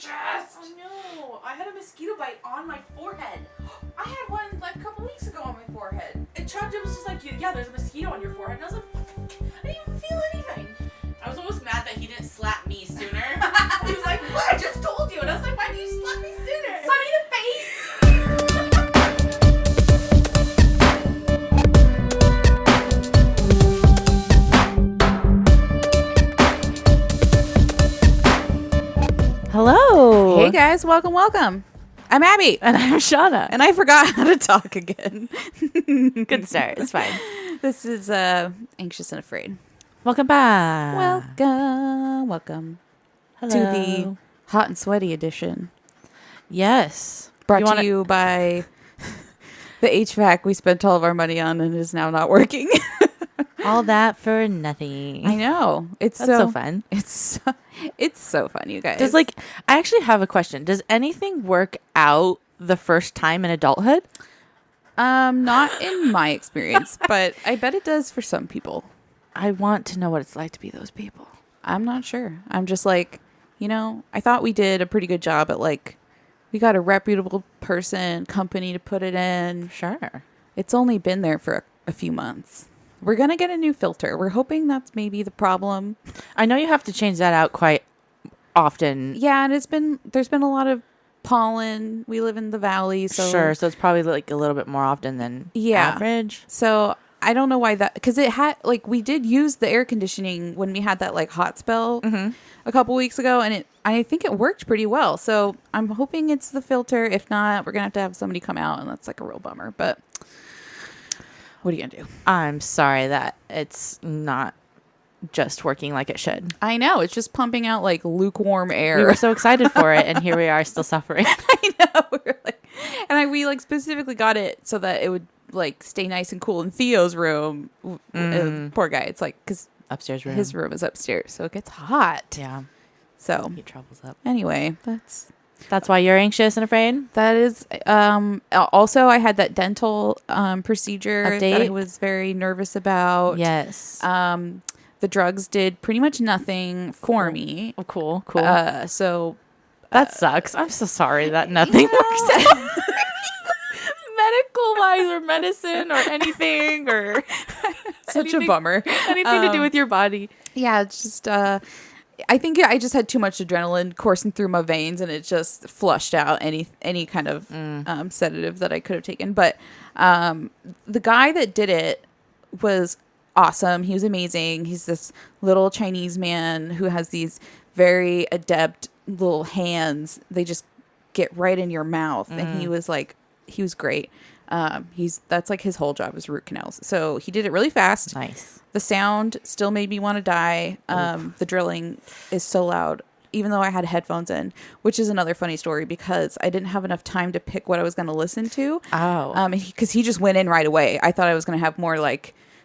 chest. Oh no, I had a mosquito bite on my forehead. I had one like a couple weeks ago on my forehead. And Chad was just like, yeah, there's a mosquito on your forehead. And I was like, I didn't even feel anything. I was almost mad that he didn't slap me sooner. He was like, what? I just told you. And I was like, why did you slap me sooner? Slap me in the face. Hello. Hey guys, welcome. I'm Abby. And I'm Shauna. And I forgot how to talk again. Good start. It's fine. This is Anxious and Afraid. Welcome back. Welcome Hello. to the Hot and Sweaty edition. Yes. Brought to you by the HVAC we spent all of our money on and is now not working. All that for nothing. I know. That's so fun. It's so fun, you guys. I actually have a question. Does anything work out the first time in adulthood? Not in my experience, but I bet it does for some people. I want to know what it's like to be those people. I'm not sure. I'm just like, I thought we did a pretty good job at we got a reputable company to put it in. Sure. It's only been there for a few months. We're going to get a new filter. We're hoping that's maybe the problem. I know you have to change that out quite often. Yeah, and there's been a lot of pollen. We live in the valley, so Sure, so it's probably a little bit more often than average. So I don't know why that, because it had we did use the air conditioning when we had that hot spell a couple weeks ago, and I think it worked pretty well. So I'm hoping it's the filter. If not, we're gonna have somebody come out, and that's a real bummer. But what are you gonna do? I'm sorry that it's not just working like it should. I know, it's just pumping out lukewarm air. We were so excited for it, and here we are still suffering. I know. We specifically got it so that it would stay nice and cool in Theo's room. Poor guy. It's because Upstairs room. his room is upstairs, so it gets hot. Yeah. So He travels up. anyway, That's why you're anxious and afraid? that is. Also, I had that dental procedure that I Update? was very nervous about. Yes. The drugs did pretty much nothing for me. Oh, cool. So That sucks. I'm so sorry that nothing works out. Medical wise or medicine or anything or such a bummer. anything to do with your body. Yeah, it's just I think I just had too much adrenaline coursing through my veins, and it just flushed out any kind of sedative that I could have taken. But the guy that did it was awesome. He was amazing. He's this little Chinese man who has these very adept little hands. They just get right in your mouth, and he was great. That's his whole job is root canals. So he did it really fast. Nice. The sound still made me want to die. The drilling is so loud, even though I had headphones in, which is another funny story because I didn't have enough time to pick what I was going to listen to. Oh. Because he just went in right away. I thought I was going to have more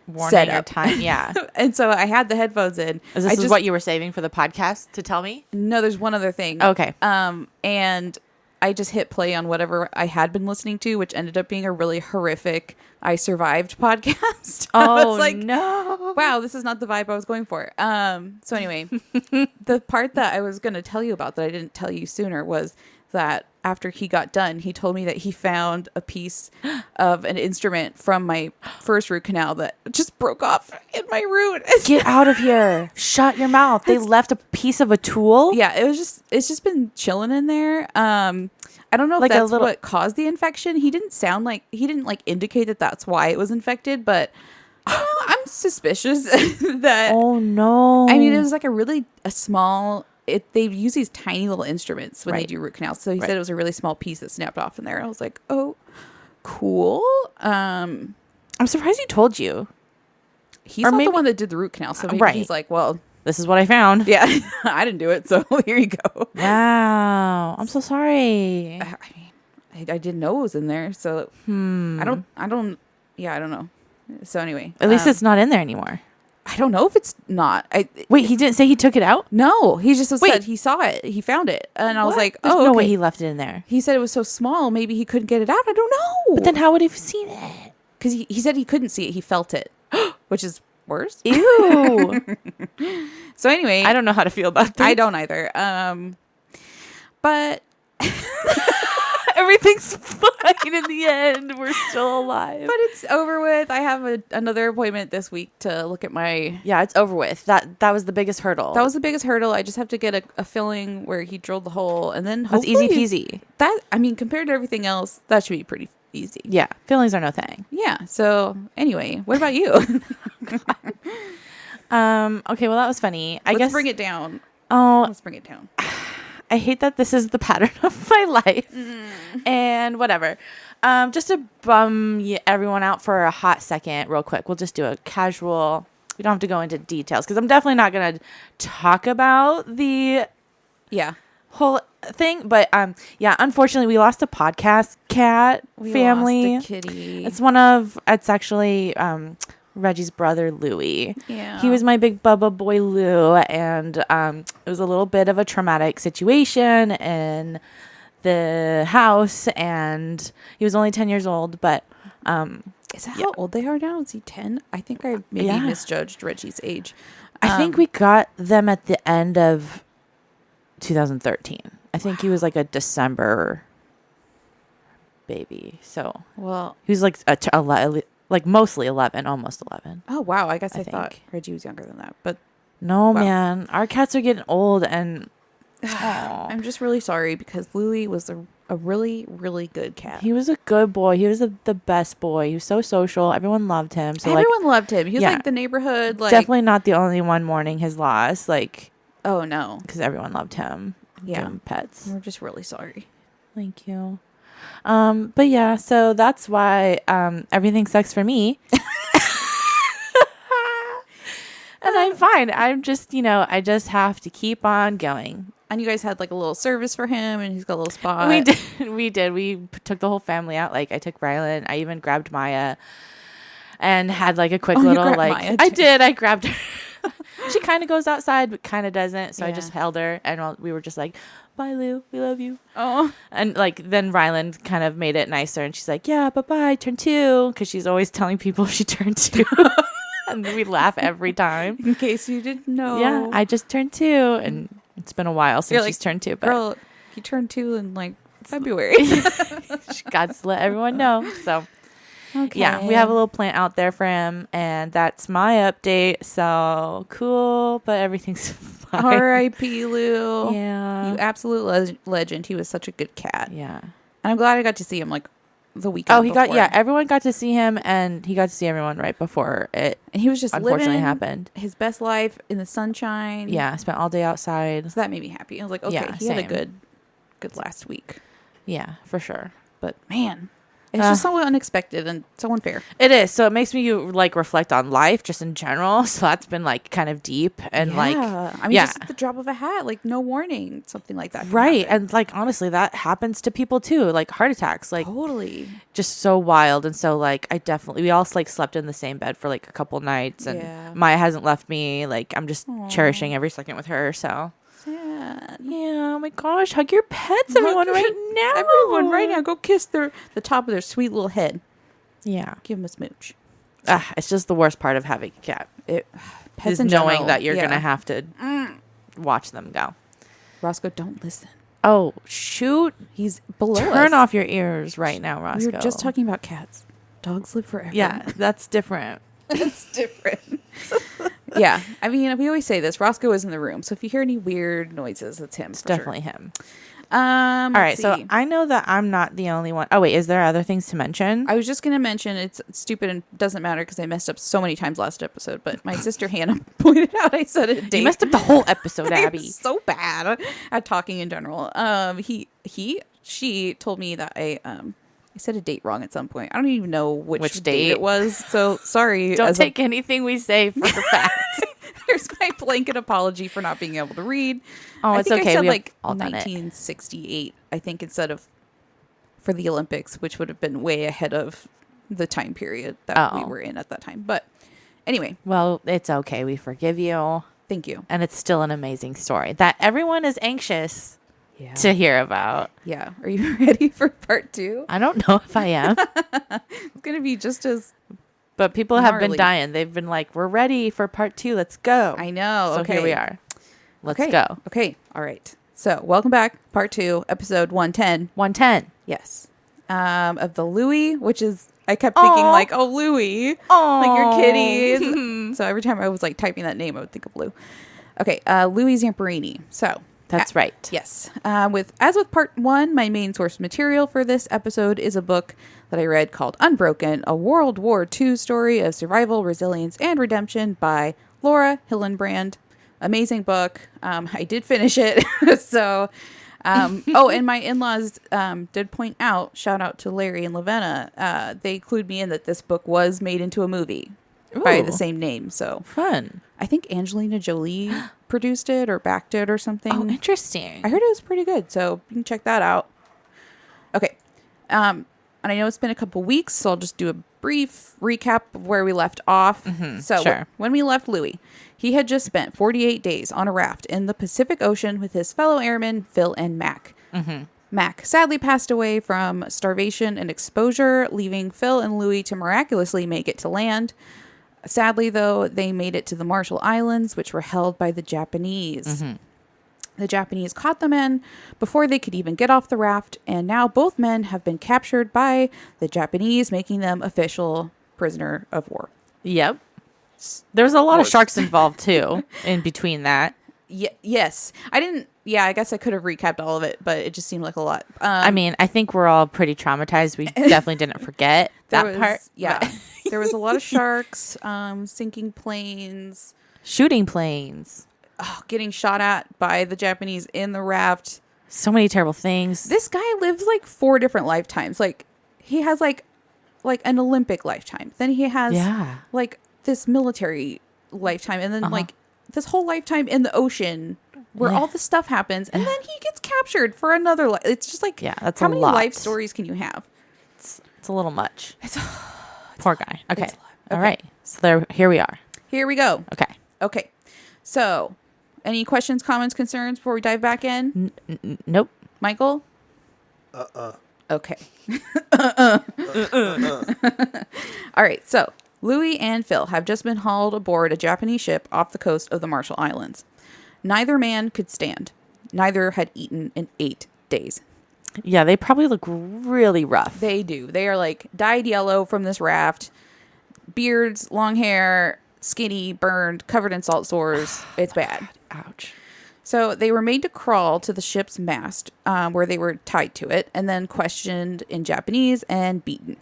Warning set your up. time. Yeah. And so I had the headphones in. Is this what you were saving for the podcast to tell me? No, there's one other thing. Okay. And I just hit play on whatever I had been listening to, which ended up being a really horrific I Survived podcast. I was no. wow, this is not the vibe I was going for. So anyway, the part that I was going to tell you about that I didn't tell you sooner was that after he got done, he told me that he found a piece of an instrument from my first root canal that just broke off in my root. Get out of here. Shut your mouth. They left a piece of a tool? Yeah, it's just been chilling in there. I don't know if that's what caused the infection. He didn't indicate that that's why it was infected, but I'm suspicious that. Oh no. I mean, it was a small. They use these tiny little instruments when they do root canals. So he said it was a really small piece that snapped off in there. I was like, oh, cool. I'm surprised he told you. He's not the one that did the root canal, so maybe he's like, well, this is what I found. Yeah, I didn't do it, so here you go. Wow, I'm so sorry. I didn't know it was in there, so I don't know. So anyway, at least it's not in there anymore. I don't know if it's not. Wait, he didn't say he took it out? No, he just said he saw it. He found it. And I was like, There's no way he left it in there. He said it was so small, maybe he couldn't get it out. I don't know. But then how would he have seen it? Because he said he couldn't see it. He felt it, which is worse. Ew. So anyway. I don't know how to feel about that. I don't either. But Everything's fine in the end. We're still alive. but it's over with. I have another appointment this week to look at my. Yeah, it's over with. That was the biggest hurdle. That was the biggest hurdle. I just have to get a filling where he drilled the hole, and then That's easy hopefully peasy. That I mean, compared to everything else, that should be pretty easy. Yeah, fillings are no thing. Yeah. So anyway, what about you? Okay, well that was funny. I Let's guess bring it down. Oh, Let's bring it down. I hate that this is the pattern of my life. And whatever. Just to bum everyone out for a hot second, real quick. We'll just do a casual. We don't have to go into details because I'm definitely not going to talk about the Yeah. whole thing. But yeah, unfortunately, we lost a podcast cat family. Lost a kitty. It's actually Reggie's brother, Louis. Yeah. He was my big Bubba boy, Lou. And it was a little bit of a traumatic situation in the house. And he was only 10 years old. But Is that how old they are now? Is he 10? I think I maybe misjudged Reggie's age. I think we got them at the end of 2013. I think he was like a December baby. So Well, he was like like mostly 11, almost 11. oh wow. I guess I I thought think. Reggie was younger than that. But No, Wow. man. Our cats are getting old and I'm just really sorry because Louis was a really, really good cat. he was a good boy. He was the best boy. He was so social. Everyone loved him. So Everyone loved him. He was yeah. like the neighborhood. Like definitely not the only one mourning his loss. Like, Oh no. because everyone loved him. Yeah. Gave him pets. We're just really sorry. Thank you. But yeah, so that's why everything sucks for me. And I'm fine. I'm just, I just have to keep on going. And you guys had like a little service for him, and he's got a little spot. We did. We did. We took the whole family out. Like I took Rylan. I even grabbed Maya and had like a quick Oh, you little grabbed like Maya, I too. did. I grabbed her. She kind of goes outside, but kind of doesn't. So I Yeah. just held her, and we were just like, "Bye, Lou. We love you." Oh, And like then Rylan kind of made it nicer, and she's like, "Yeah, bye, turn 2," because she's always telling people she turned 2, and we laugh every time. in case you didn't know. Yeah, I just turned 2, and it's been a while since You're she's like, turned 2. But girl, you turned 2 in like February. she got to let everyone know. So Okay. yeah, we have a little plant out there for him, and that's my update. So cool, but everything's fine. R.I.P. Lou. Yeah, You absolute legend. He was such a good cat. yeah. And I'm glad I got to see him like the weekend. Oh, he got before. everyone got to see him, and he got to see everyone right before it And he was just unfortunately living happened. his best life in the sunshine. Yeah, I spent all day outside. So that made me happy. I was like, okay, Yeah, he had a same. good last week. Yeah, for sure. But man, it's just so unexpected and so unfair. It is. So it makes me like reflect on life just in general. So that's been like kind of deep and like, I mean, yeah. just the drop of a hat, like no warning, something like that. can right. happen. And like, honestly, that happens to people too. Like heart attacks, like Totally. just so wild. And so like, we all like slept in the same bed for like a couple nights, and Yeah. Maya hasn't left me. Like I'm just Aw. cherishing every second with her. So Sad. yeah. Oh my gosh. Hug your pets, everyone, Hug right now. Everyone right now, go kiss the top of their sweet little head. Yeah. Give them a smooch. It's just the worst part of having a cat. Pets Is in knowing general, that you're yeah. gonna have to watch them go. Roscoe, don't listen. Oh shoot! He's below Turn us. off your ears right now, Roscoe. We were just talking about cats. Dogs live forever. Yeah, that's different. It's different. Yeah. I mean, we always say this. Roscoe is in the room. So if you hear any weird noises, it's him. It's definitely him. All All right, so I know that I'm not the only one. Oh wait, is there other things to mention? I was just going to mention it's stupid and doesn't matter because I messed up so many times last episode. But my sister Hannah pointed out I said a date. You messed up the whole episode, I'm Abby. so bad at talking in general. She told me that I said a date wrong at some point. I don't even know which date it was. So sorry. Don't take anything we say for fact. Here's my blanket apology for not being able to read. Oh, I it's think okay. I said We have like all done it. 1968. I think instead of for the Olympics, which would have been way ahead of the time period that we Oh. were in at that time. But anyway, Well, it's okay. We forgive you, thank you. and it's still an amazing story that everyone is anxious Yeah. to hear about. Yeah. Are you ready for part 2? I don't know if I am, It's gonna be just as but people have been Gnarly. dying. They've been like, "We're ready for part 2. Let's go." I know. So okay. here we are. Let's Okay. go. Okay. All right. So, welcome back. Part 2, episode 110. 110. Yes. Of the Louis, which is, I kept thinking like, oh, Louis. Oh, Like your kitty. So, every time I was like typing that name, I would think of Lou. Okay. Louis Zamperini. So, That's right. yes. As with part 1, my main source material for this episode is a book that I read called Unbroken, a World War II story of survival, resilience, and redemption by Laura Hillenbrand. Amazing book. I did finish it. So, and my in-laws did point out, shout out to Larry and Lavenna, they clued me in that this book was made into a movie by the Ooh. same name. So Fun. I think Angelina Jolie produced it or backed it or something. Oh, interesting. I heard it was pretty good, so you can check that out. Okay. And I know it's been a couple weeks, so I'll just do a brief recap of where we left off. So sure. when we left Louis, he had just spent 48 days on a raft in the Pacific Ocean with his fellow airmen, Phil and Mac. Mac sadly passed away from starvation and exposure, leaving Phil and Louis to miraculously make it to land. Sadly, though, they made it to the Marshall Islands, which were held by the Japanese. The Japanese caught the men before they could even get off the raft, and now both men have been captured by the Japanese, making them official prisoner of war. Yep. There's a lot of sharks involved, too, in between that. Yes. I guess I could have recapped all of it, but it just seemed like a lot. I mean, I think we're all pretty traumatized. We definitely didn't forget that part. Yeah. but- There was a lot of sharks, sinking planes, Shooting planes. getting shot at by the Japanese in the raft. So many terrible things. This guy lives like 4 different lifetimes. Like he has like an Olympic lifetime. Then he has Yeah. like this military lifetime, and then like this whole lifetime in the ocean where all this stuff happens, and then he gets captured for another life. It's just like, that's how a many lot. life stories can you have? It's a little much. Poor guy. Okay. It's a lot. All Okay. right. So here we are. Here we go. Okay. So, any questions, comments, concerns before we dive back in? Nope. Michael? Okay. All right. So, Louis and Phil have just been hauled aboard a Japanese ship off the coast of the Marshall Islands. Neither man could stand. Neither had eaten in 8 days. Yeah, they probably look really rough. They do. They are like dyed yellow from this raft. Beards, long hair, skinny, burned, covered in salt sores. It's bad. Ouch. So they were made to crawl to the ship's mast, where they were tied to it, and then questioned in Japanese and beaten.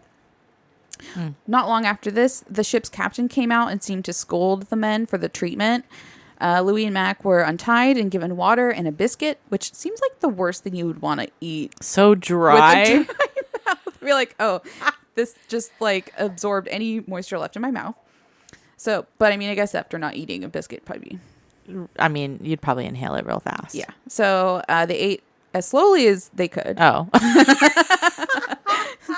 Not long after this, the ship's captain came out and seemed to scold the men for the treatment. Louis and Mac were untied and given water and a biscuit, which seems like the worst thing you would want to eat. So dry. With a dry mouth. Be like, oh, this just like absorbed any moisture left in my mouth. So, but I mean, I guess after not eating a biscuit, probably. I mean, you'd probably inhale it real fast. Yeah. So they ate as slowly as they could, Oh.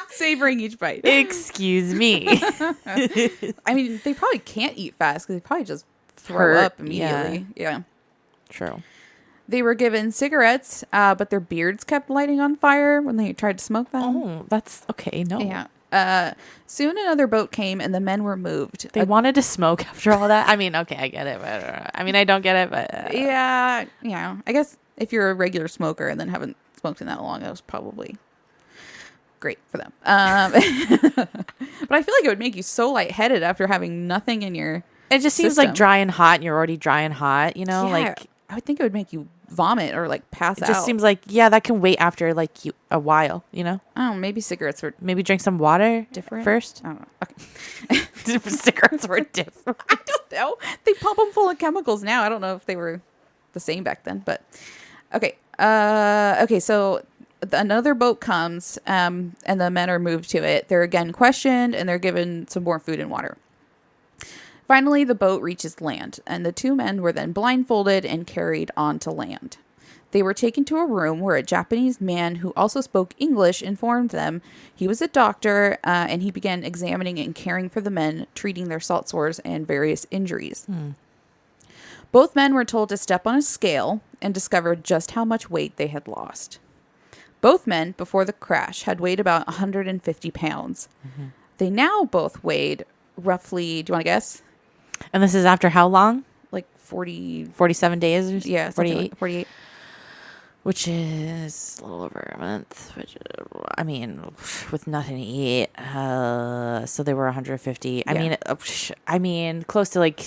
savoring each bite. Excuse me. I mean, they probably can't eat fast because they probably just throw Hurt, up immediately. Yeah. True. They were given cigarettes, but their beards kept lighting on fire when they tried to smoke them. Oh, that's okay. No. Yeah. Soon another boat came and the men were moved. They wanted to smoke after all that. I mean, okay, I get it. But, I mean, I don't get it, but. Yeah. I guess if you're a regular smoker and then haven't smoked in that long, that was probably great for them. But I feel like it would make you so lightheaded after having nothing in your It just seems system. like dry and hot, and you're already dry and hot, you know? Yeah, Like, I would think it would make you vomit or like pass it out. just seems like, yeah, that can wait after like a while, you know? I don't know, maybe cigarettes were Maybe drink some water different first. I don't know. Okay. Cigarettes were different. I don't know. They pump them full of chemicals now. I don't know if they were the same back then, but okay. Okay. So another boat comes, and the men are moved to it. They're again questioned, and they're given some more food and water. Finally, the boat reaches land, and the 2 men were then blindfolded and carried onto land. They were taken to a room where a Japanese man who also spoke English informed them he was a doctor, and he began examining and caring for the men, treating their salt sores and various injuries. Both men were told to step on a scale and discovered just how much weight they had lost. Both men, before the crash, had weighed about 150 pounds. They now both weighed roughly, do you want to guess? And this is after how long? Like 40, 47 days? Or yeah, 48? like 48. which is a little over a month. Which, I mean, with nothing to eat. So they were 150. Yeah. I mean, close to like.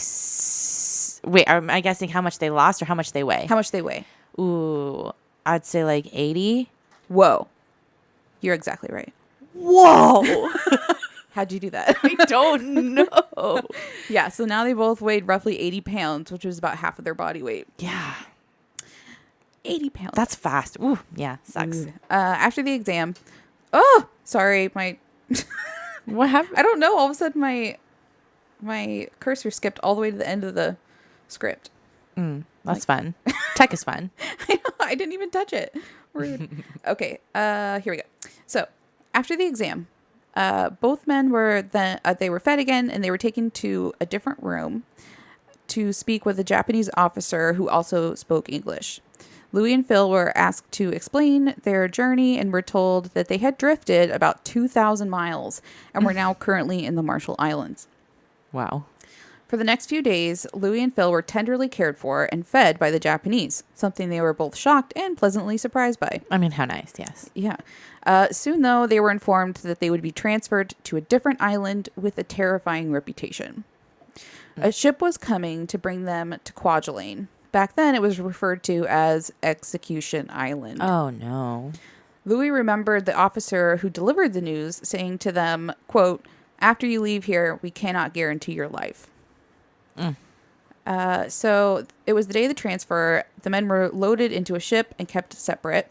Wait, am I guessing how much they lost or how much they weigh? How much they weigh? Ooh, I'd say like 80. Whoa. You're exactly right. Whoa. How'd you do that? I don't know. Yeah, so now they both weighed roughly 80 pounds, which was about half of their body weight. Yeah. 80 pounds. That's fast. Ooh, yeah, sucks. After the exam, oh, sorry, What happened? I don't know. All of a sudden, my cursor skipped all the way to the end of the script. That's fun. Tech is fun. I know, I didn't even touch it. Rude. Okay, here we go. So, after the exam, both men were they were fed again, and they were taken to a different room to speak with a Japanese officer who also spoke English. Louis and Phil were asked to explain their journey and were told that they had drifted about 2,000 miles and were now currently in the Marshall Islands. Wow. For the next few days, Louis and Phil were tenderly cared for and fed by the Japanese, something they were both shocked and pleasantly surprised by. I mean, how nice, yes. Yeah. Soon, though, they were informed that they would be transferred to a different island with a terrifying reputation. A ship was coming to bring them to Kwajalein. Back then, it was referred to as Execution Island. Oh, no. Louis remembered the officer who delivered the news saying to them, quote, "After you leave here, we cannot guarantee your life." So it was the day of the transfer. The men were loaded into a ship and kept separate.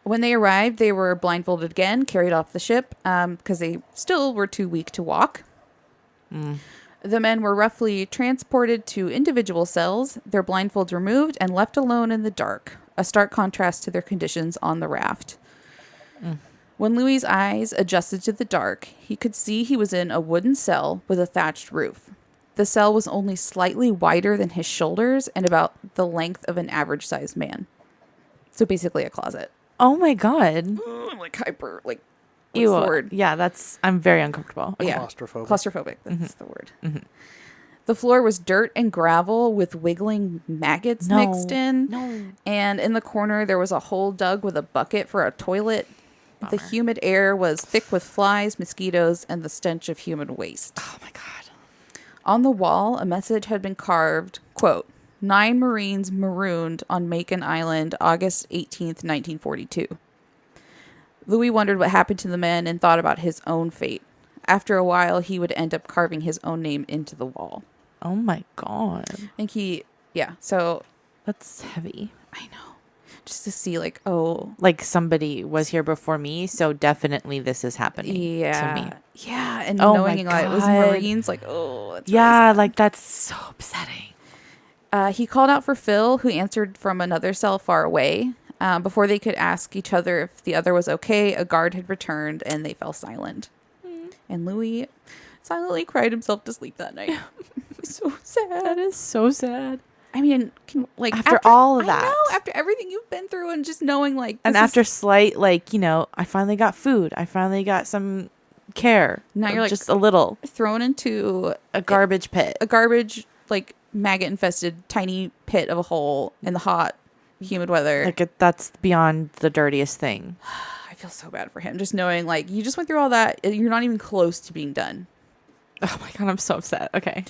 When they arrived, they were blindfolded again, carried off the ship because they still were too weak to walk. The men were roughly transported to individual cells, their blindfolds removed, and left alone in the dark, a stark contrast to their conditions on the raft. When Louis's eyes adjusted to the dark, he could see he was in a wooden cell with a thatched roof. The cell was only slightly wider than his shoulders and about the length of an average-sized man. So basically a closet. Oh, my God. Like hyper, like, what's Ew. the word? Yeah, I'm very uncomfortable. Yeah. Claustrophobic. Claustrophobic, that's the word. The floor was dirt and gravel with wiggling maggots mixed in. No. And in the corner, there was a hole dug with a bucket for a toilet. Bummer. The humid air was thick with flies, mosquitoes, and the stench of human waste. Oh, my God. On the wall, a message had been carved, quote, 9 Marines marooned on Macon Island, August 18th, 1942. Louis wondered what happened to the men and thought about his own fate. After a while, he would end up carving his own name into the wall. Oh, my God. I think so That's heavy. I know. Just to see, like, oh. Like somebody was here before me, so definitely this is happening to me. Yeah, and Oh knowing my like it was God. Marines, like, oh, that's Yeah, really sad. like that's so upsetting. He called out for Phil, who answered from another cell far away. Before they could ask each other if the other was okay, a guard had returned, and they fell silent. And Louis silently cried himself to sleep that night. It was so sad. That is so sad. I mean, After all of I that. know, after everything you've been through, and just knowing, like, And after slight, like, I finally got food. I finally got some care. Now you're, like, just a little. thrown into A garbage pit. a garbage, like, maggot infested tiny pit of a hole in the hot, humid weather. Like, that's beyond the dirtiest thing. I feel so bad for him, just knowing, like, you just went through all that. You're not even close to being done. Oh, my God, I'm so upset. Okay.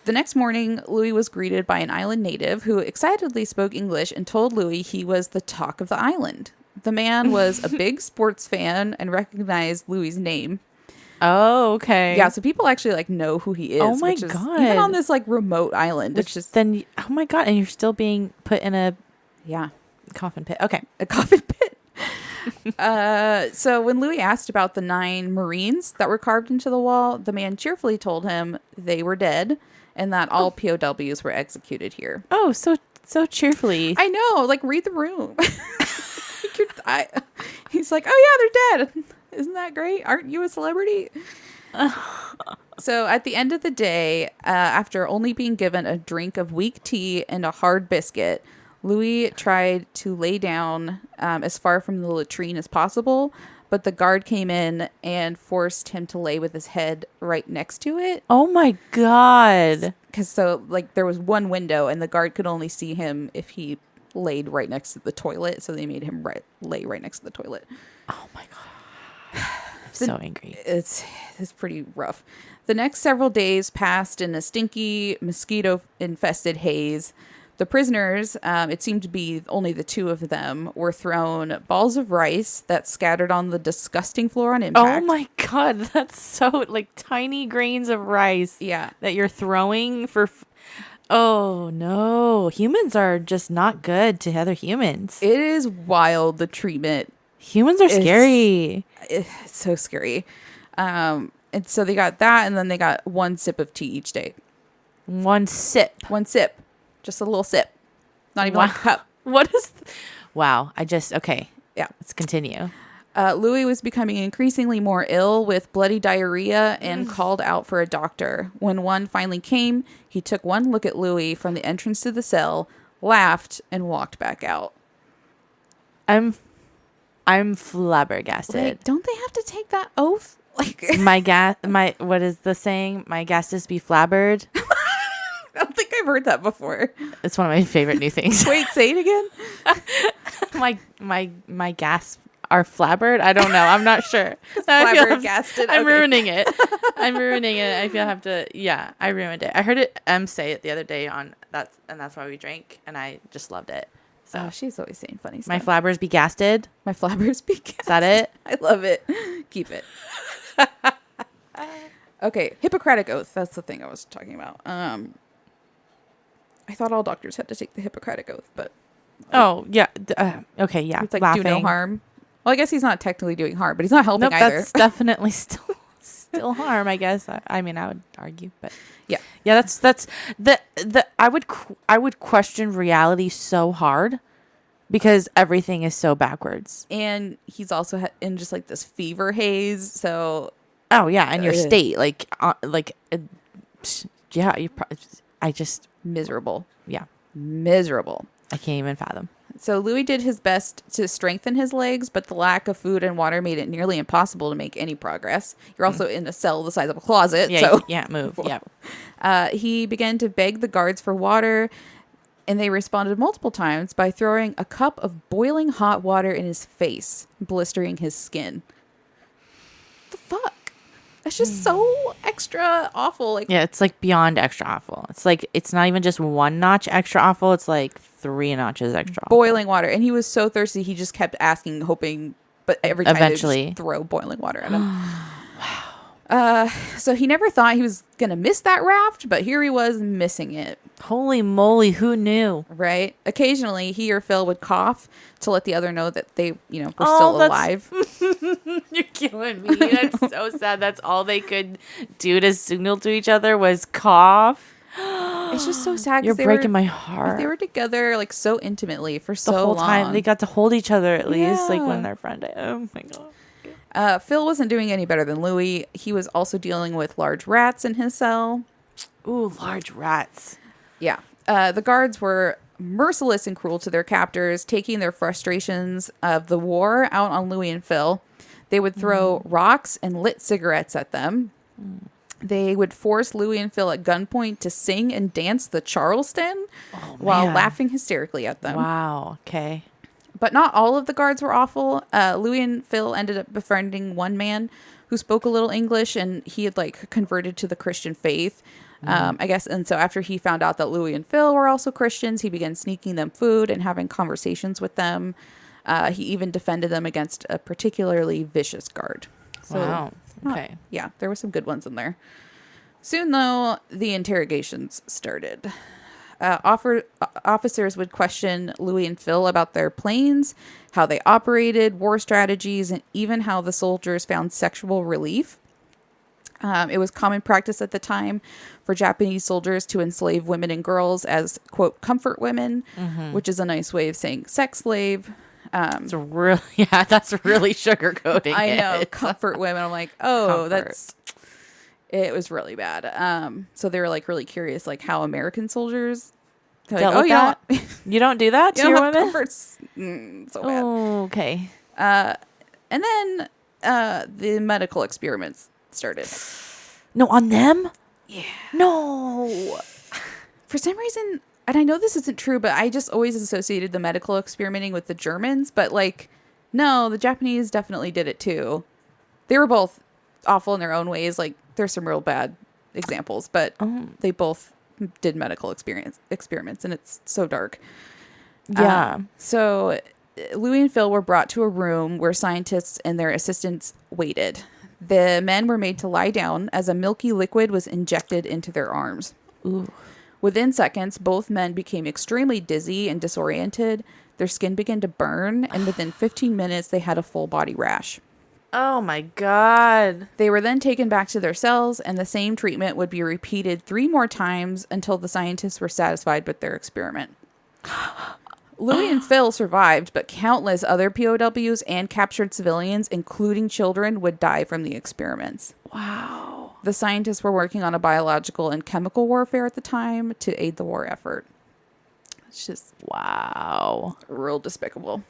The next morning, Louis was greeted by an island native who excitedly spoke English and told Louis he was the talk of the island. The man was a big sports fan and recognized Louis's name. Oh, okay. Yeah, so people actually, like, know who he is. Oh my which is, God. even on this, like, remote island, it's just oh my God, and you're still being put in a coffin pit. Okay. a coffin pit. So when Louis asked about the 9 Marines that were carved into the wall, the man cheerfully told him they were dead and that all POWs were executed here. Oh, so cheerfully. I know, like, read the room. He's like, oh yeah, they're dead. Isn't that great? Aren't you a celebrity? So at the end of the day, after only being given a drink of weak tea and a hard biscuit, Louis tried to lay down as far from the latrine as possible, but the guard came in and forced him to lay with his head right next to it. Oh my God. Because so, like, there was one window and the guard could only see him if he laid right next to the toilet, so they made him lay right next to the toilet. Oh my god. I'm so angry. It's pretty rough. The next several days passed in a stinky, mosquito-infested haze. The prisoners, it seemed to be only the two of them, were thrown balls of rice that scattered on the disgusting floor on impact. Oh my god, that's so like tiny grains of rice. Yeah. That you're throwing for. Oh no, humans are just not good to other humans. It is wild, the treatment. Humans are scary. It's so scary. And so they got that, and then they got one sip of tea each day. One sip. One sip. Just a little sip. Not even like a cup. What is... Wow. Okay. Yeah. Let's continue. Louis was becoming increasingly more ill with bloody diarrhea and called out for a doctor. When one finally came, he took one look at Louis from the entrance to the cell, laughed, and walked back out. I'm flabbergasted. Like, don't they have to take that oath? Like, what is the saying? My gastus be flabbered. I don't think I've heard that before. It's one of my favorite new things. Wait, say it again. my gas are flabbered. I don't know. I'm not sure. Flabbergasted. I'm ruining it. I feel I have to. Yeah, I ruined it. I heard it say it the other day on that's why we drank, and I just loved it. So Oh, she's always saying funny stuff. my flabbers be gasted. My flabbers be gasted. Is that it? I love it. Keep it. Okay, Hippocratic Oath. That's the thing I was talking about. I thought all doctors had to take the Hippocratic Oath, but Oh yeah. Okay. Yeah. it's like do no harm. Well, I guess he's not technically doing harm, but he's not helping Nope. either. That's definitely still harm. I guess. I mean, I would argue, but Yeah. yeah. That's the I would question reality so hard because everything is so backwards. And he's also in just like this fever haze. So Oh yeah, and your Ugh. state, yeah, miserable. yeah, Miserable. I can't even fathom. So Louis did his best to strengthen his legs, but the lack of food and water made it nearly impossible to make any progress. You're also in a cell the size of a closet. Yeah, so you can't move. Yeah, he began to beg the guards for water, and they responded multiple times by throwing a cup of boiling hot water in his face, blistering his skin. The fuck? That's just so extra awful. Like, yeah, it's like beyond extra awful. It's like it's not even just one notch extra awful. It's like 3 notches extra awful. boiling water. And he was so thirsty, he just kept asking, hoping, but every time Eventually. they just throw boiling water at him. Wow. So he never thought he was going to miss that raft, but here he was missing it. Holy moly, who knew? Right? Occasionally, he or Phil would cough to let the other know that they, were still alive. You're killing me. That's so sad. That's all they could do to signal to each other was cough. It's just so sad. You're breaking my heart. They were together like so intimately for the so whole long. time. They got to hold each other at least, like Yeah. when their friend died. Oh my god. Phil wasn't doing any better than Louis. He was also dealing with large rats in his cell. Ooh, large rats. Yeah. The guards were merciless and cruel to their captors, taking their frustrations of the war out on Louis and Phil. They would throw rocks and lit cigarettes at them. They would force Louis and Phil at gunpoint to sing and dance the Charleston while man. laughing hysterically at them. Wow. Okay. But not all of the guards were awful. Louis and Phil ended up befriending one man who spoke a little English, and he had like converted to the Christian faith. I guess. And so after he found out that Louis and Phil were also Christians, he began sneaking them food and having conversations with them. He even defended them against a particularly vicious guard. So, Wow. Okay. yeah, there were some good ones in there. Soon, though, the interrogations started. Officers would question Louis and Phil about their planes, how they operated, war strategies, and even how the soldiers found sexual relief. It was common practice at the time for Japanese soldiers to enslave women and girls as, quote, comfort women, which is a nice way of saying sex slave. It's really, yeah, that's really sugarcoating. I know, it. comfort women. I'm like, oh, Comfort. it was really bad. So they were like really curious, like how American soldiers, like, Dealt with you don't, that? You don't do that to you your don't have women? comforts. So bad. Oh, okay. And then the medical experiments started. No, on them? Yeah. No. For some reason, and I know this isn't true, but I just always associated the medical experimenting with the Germans. But like, no, the Japanese definitely did it too. They were both awful in their own ways. Like, there's some real bad examples, but they both did medical experiments, and it's so dark. Yeah. So Louis and Phil were brought to a room where scientists and their assistants waited. The men were made to lie down as a milky liquid was injected into their arms. Ooh. Within seconds, both men became extremely dizzy and disoriented. Their skin began to burn, and within 15 minutes, they had a full body rash. Oh my God. They were then taken back to their cells, and the same treatment would be repeated 3 more times until the scientists were satisfied with their experiment. Louis and Phil survived, but countless other POWs and captured civilians, including children, would die from the experiments. Wow. The scientists were working on a biological and chemical warfare at the time to aid the war effort. It's just Wow. real despicable.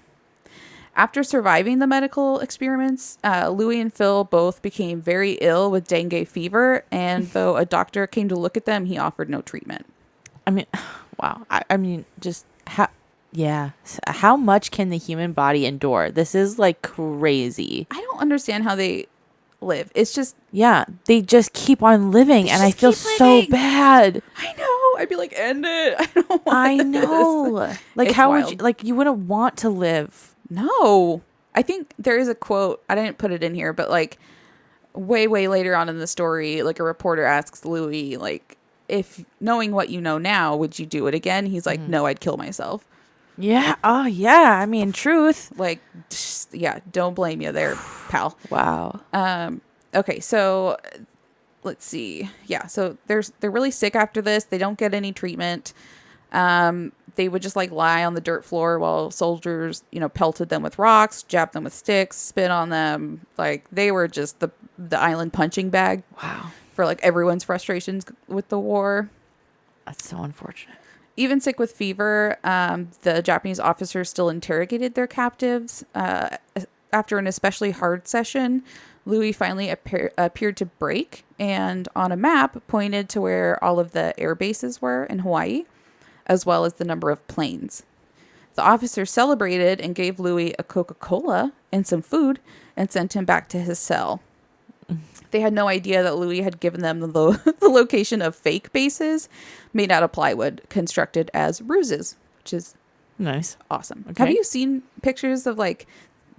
After surviving the medical experiments, Louis and Phil both became very ill with dengue fever, and though a doctor came to look at them, he offered no treatment. I mean, wow. I mean, just how... Yeah. How much can the human body endure? This is like crazy. I don't understand how they live. It's just... Yeah. They just keep on living, and I just feel keep so living. bad. I know. I'd be like, end it. I don't want I this. know. Like, It's how wild. would you... Like, you wouldn't want to live. No. I think there is a quote. I didn't put it in here, but like way later on in the story, like a reporter asks Louis, like, if knowing what you know now, would you do it again? He's like, no, I'd kill myself. Yeah. Oh, yeah. I mean, truth. Like, yeah, don't blame you there, pal. Wow. Okay, so let's see. Yeah, so they're really sick after this. They don't get any treatment. They would just like lie on the dirt floor while soldiers, pelted them with rocks, jabbed them with sticks, spit on them. Like, they were just the island punching bag. Wow. For like everyone's frustrations with the war. That's so unfortunate. Even sick with fever, the Japanese officers still interrogated their captives. After an especially hard session, Louis finally appeared to break, and on a map pointed to where all of the air bases were in Hawaii, as well as the number of planes. The officers celebrated and gave Louis a Coca-Cola and some food and sent him back to his cell. They had no idea that Louis had given them the location of fake bases made out of plywood constructed as ruses, which is Nice. awesome. Okay. Have you seen pictures of like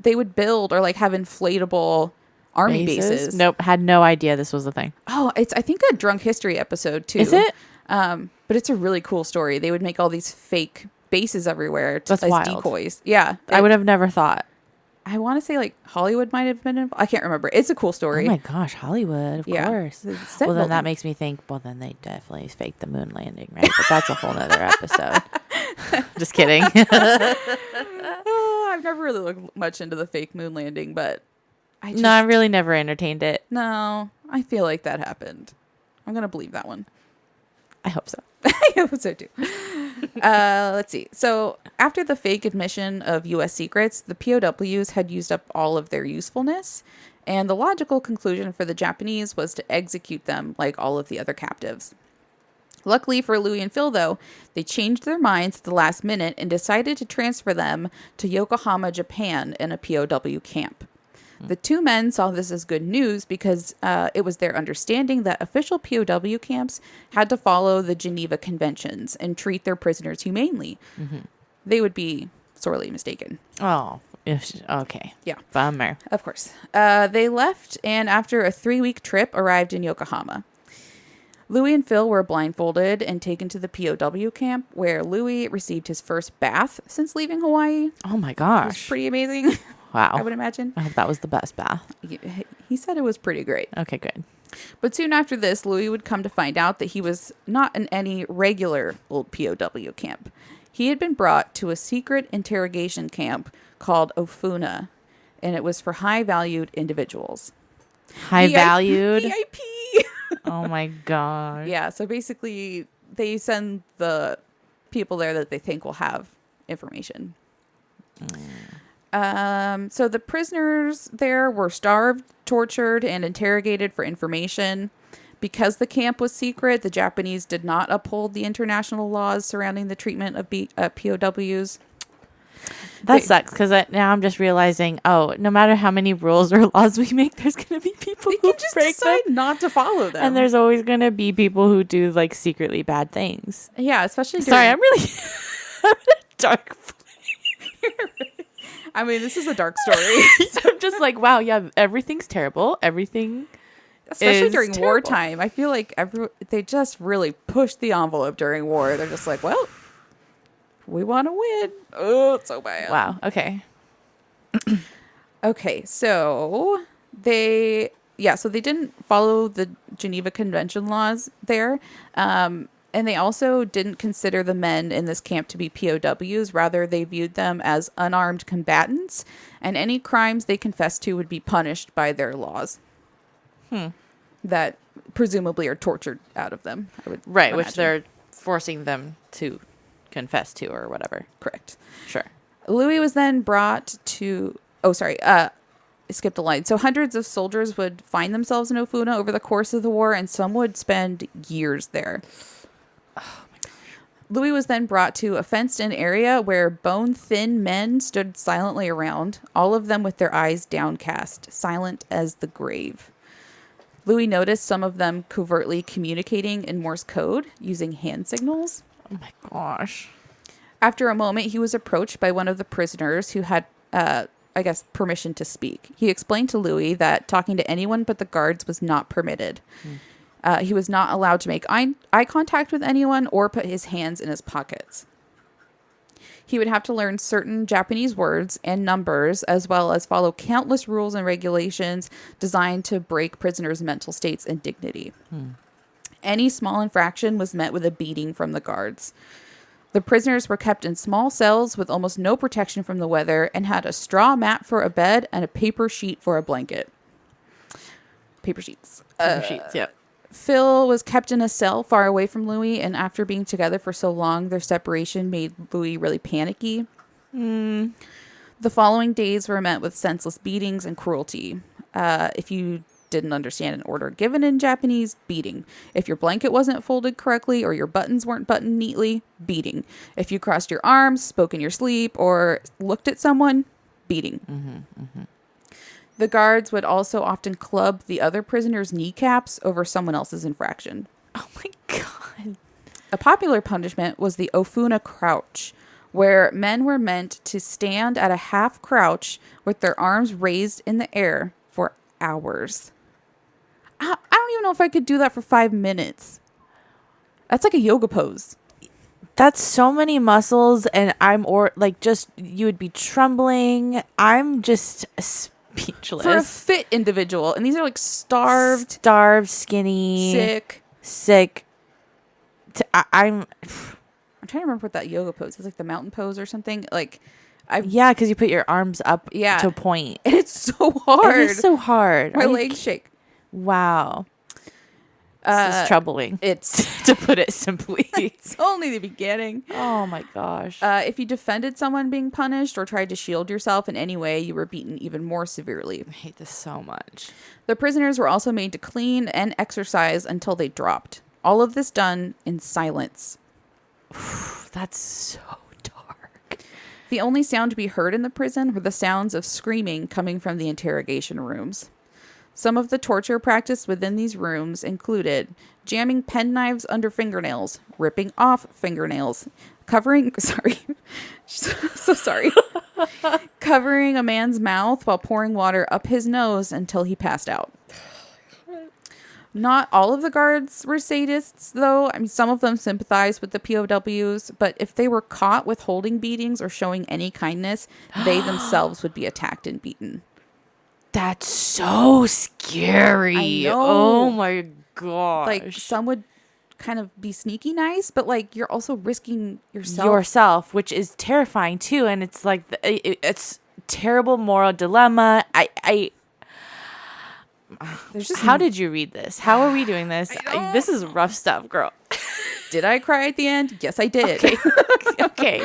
they would build or like have inflatable army bases? Nope. Had no idea this was a thing. Oh, it's I think a Drunk History episode too. Is it? But it's a really cool story. They would make all these fake bases everywhere That's as wild. decoys. Yeah, I would have never thought. I want to say like Hollywood might have been involved. I can't remember. It's a cool story. Oh my gosh, Hollywood, of Yeah. course. The set Well, then building. that makes me think, well, then they definitely faked the moon landing, right? But that's a whole nother episode. Just kidding. I've never really looked much into the fake moon landing, but I just, No, I really never entertained it. no, I feel like that happened. I'm gonna believe that one. I hope so. I hope so too. Let's see. So after the fake admission of U.S. secrets, the POWs had used up all of their usefulness, and the logical conclusion for the Japanese was to execute them like all of the other captives. Luckily for Louis and Phil, though, they changed their minds at the last minute and decided to transfer them to Yokohama, Japan, in a POW camp. The two men saw this as good news because it was their understanding that official POW camps had to follow the Geneva Conventions and treat their prisoners humanely. Mm-hmm. They would be sorely mistaken. Oh, okay. Yeah. Bummer. Of course. They left, and after a 3-week trip, arrived in Yokohama. Louis and Phil were blindfolded and taken to the POW camp, where Louis received his first bath since leaving Hawaii. Oh my It was gosh. pretty amazing, Wow. I would imagine. I hope that was the best bath. He said it was pretty great. Okay, good. But soon after this, Louis would come to find out that he was not in any regular old POW camp. He had been brought to a secret interrogation camp called Ofuna, and it was for high-valued individuals. High valued. VIP! Oh my god. Yeah, so basically, they send the people there that they think will have information. So the prisoners there were starved, tortured, and interrogated for information. Because the camp was secret, the Japanese did not uphold the international laws surrounding the treatment of POWs. That sucks because now I'm just realizing, no matter how many rules or laws we make, there's going to be people who can just break decide them. not to follow them. And there's always going to be people who do like secretly bad things. Yeah, especially Sorry, I'm really I'm in a dark place. I mean, this is a dark story. So I'm just like, wow, yeah, everything's terrible. Everything Especially is during terrible. wartime. I feel like they just really push the envelope during war. They're just like, well, we want to win. Oh, it's so bad. Wow. Okay. Okay, so they didn't follow the Geneva Convention laws there. And they also didn't consider the men in this camp to be POWs. Rather, they viewed them as unarmed combatants, and any crimes they confessed to would be punished by their laws. That presumably are tortured out of them. I would Right, which imagine. they're forcing them to confess to or whatever. Correct. Sure. Louis was then brought to... I skipped a line. So hundreds of soldiers would find themselves in Ofuna over the course of the war, and some would spend years there. Louis was then brought to a fenced-in area where bone-thin men stood silently around, all of them with their eyes downcast, silent as the grave. Louis noticed some of them covertly communicating in Morse code using hand signals. Oh my gosh. After a moment, he was approached by one of the prisoners who had, permission to speak. He explained to Louis that talking to anyone but the guards was not permitted. He was not allowed to make eye contact with anyone or put his hands in his pockets. He would have to learn certain Japanese words and numbers, as well as follow countless rules and regulations designed to break prisoners' mental states and dignity. Any small infraction was met with a beating from the guards. The prisoners were kept in small cells with almost no protection from the weather and had a straw mat for a bed and a paper sheet for a blanket. Paper sheets. Sheets, yep. Phil was kept in a cell far away from Louis, and after being together for so long, their separation made Louis really panicky. The following days were met with senseless beatings and cruelty. If you didn't understand an order given in Japanese, beating. If your blanket wasn't folded correctly or your buttons weren't buttoned neatly, beating. If you crossed your arms, spoke in your sleep, or looked at someone, beating. The guards would also often club the other prisoners' kneecaps over someone else's infraction. Oh my god. A popular punishment was the Ofuna crouch, where men were meant to stand at a half crouch with their arms raised in the air for hours. I don't even know if I could do that for 5 minutes. That's like a yoga pose. That's so many muscles, and you would be trembling. I'm just speechless. For a fit individual. And these are like starved, skinny, sick. I'm trying to remember what that yoga pose is. Like the mountain pose or something. Like, because you put your arms up to a point. And it's so hard. It is so hard. My legs shake. Wow. This is troubling. It's to put it simply. It's only the beginning. Oh my gosh. If you defended someone being punished or tried to shield yourself in any way, you were beaten even more severely. I hate this so much. The prisoners were also made to clean and exercise until they dropped. All of this done in silence. That's so dark. The only sound to be heard in the prison were the sounds of screaming coming from the interrogation rooms. Some of the torture practiced within these rooms included jamming penknives under fingernails, ripping off fingernails, covering a man's mouth while pouring water up his nose until he passed out. Not all of the guards were sadists, though. I mean, some of them sympathized with the POWs, but if they were caught withholding beatings or showing any kindness, they themselves would be attacked and beaten. That's so scary. I know. Oh my gosh. Like, some would kind of be sneaky nice, but like you're also risking yourself, which is terrifying too. And it's like it's terrible moral dilemma. There's just how did you read this? How are we doing this? This is rough stuff, girl. Did I cry at the end? Yes, I did. Okay.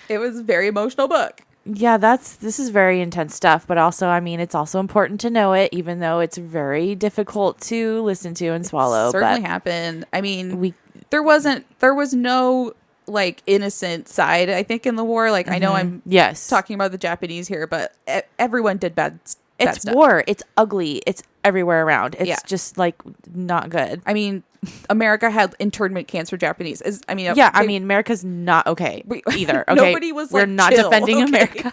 It was a very emotional book. this is very intense stuff, but also, I mean, it's also important to know it, even though it's very difficult to listen to and swallow. Certainly but happened. I mean, there was no like innocent side, I think, in the war. Like, I know I'm talking about the Japanese here, but everyone did bad It's stuff. war. It's ugly. It's everywhere around. It's just like not good. I mean, America had internment camps for Japanese. I mean, America's not okay either. Okay, nobody was. We're like, not chill, defending okay? America.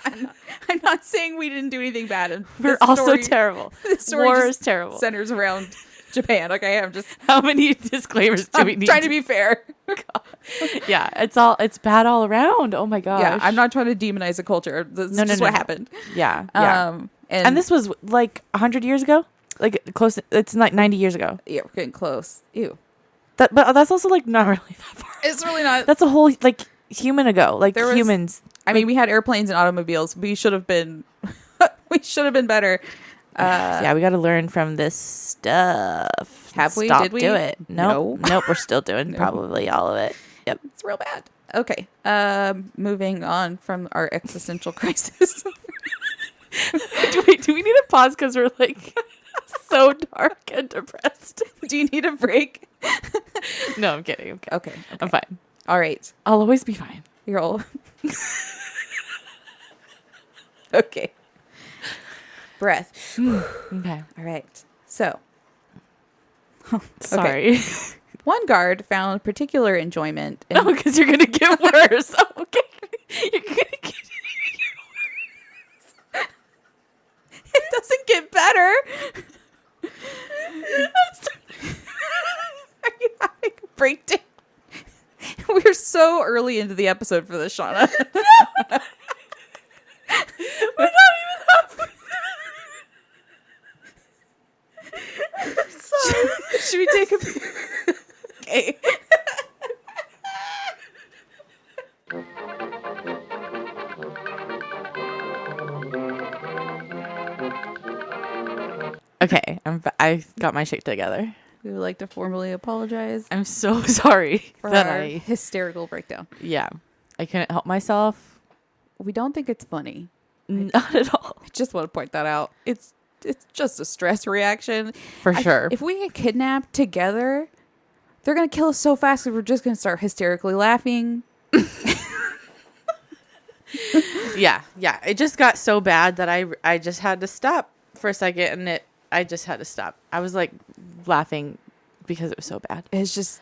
I'm not saying we didn't do anything bad. And We're also terrible. The story War just is terrible. Centers around Japan. Okay, I'm just. How many disclaimers do we I'm need? trying to be fair. Yeah, it's bad all around. Oh my gosh. Yeah, I'm not trying to demonize a culture. This is just what happened. Yeah. And this was like 100 years ago, like close. It's like 90 years ago. Yeah, we're getting close. Ew. But that's also like not really that far. It's really not. That's a whole like human ago. Like humans. I mean, we had airplanes and automobiles. We should have been. We should have been better. Yeah, we got to learn from this stuff. Have we? Stop, Did we? do it? Nope. We're still doing probably all of it. Yep. It's real bad. Okay. Moving on from our existential crisis. do we need a pause because we're like so dark and depressed? Do you need a break? No, I'm kidding. Okay. I'm fine. All right. I'll always be fine. You're all. Okay. Breath. Okay. All right. So. Sorry. Okay. One guard found particular enjoyment. No, because you're gonna get worse. Okay. You're gonna get. It doesn't get better. Are you having a breakdown? We're so early into the episode for this, Shauna. We're not even halfway. I'm sorry. Should we take a Okay. Okay, I got my shit together. We would like to formally apologize I'm so sorry for that our I hysterical breakdown. I couldn't help myself. We don't think it's funny. Not at all. I just want to point that out. It's just a stress reaction. For sure. If we get kidnapped together, they're going to kill us so fast that we're just going to start hysterically laughing. Yeah. It just got so bad that I just had to stop for a second, and I just had to stop. I was like laughing because it was so bad. It's just,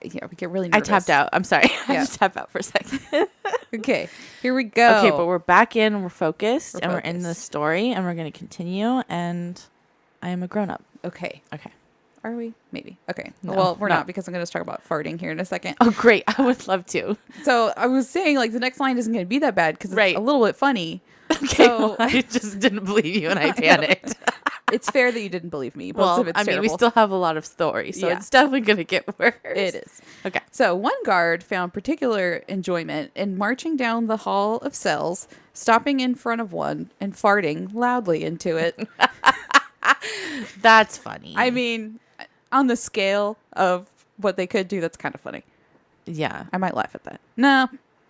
we get really nervous. I tapped out. I'm sorry. Yeah. I just tapped out for a second. Okay, here we go. Okay, but we're back in. We're focused. We're in the story, and we're going to continue. And I am a grown up. Okay. Okay. Are we? Maybe. Okay. No, Well, we're no. not, because I'm going to talk about farting here in a second. Oh, great. I would love to. So I was saying, like, the next line isn't going to be that bad because it's a little bit funny. Okay. So, well, I just didn't believe you, and I panicked. It's fair that you didn't believe me. Well, Of it's I mean, we terrible. still have a lot of stories, so Yeah. it's definitely going to get worse. It is. Okay. So one guard found particular enjoyment in marching down the hall of cells, stopping in front of one, and farting loudly into it. That's funny. I mean, on the scale of what they could do, that's kind of funny. Yeah. I might laugh at that. No.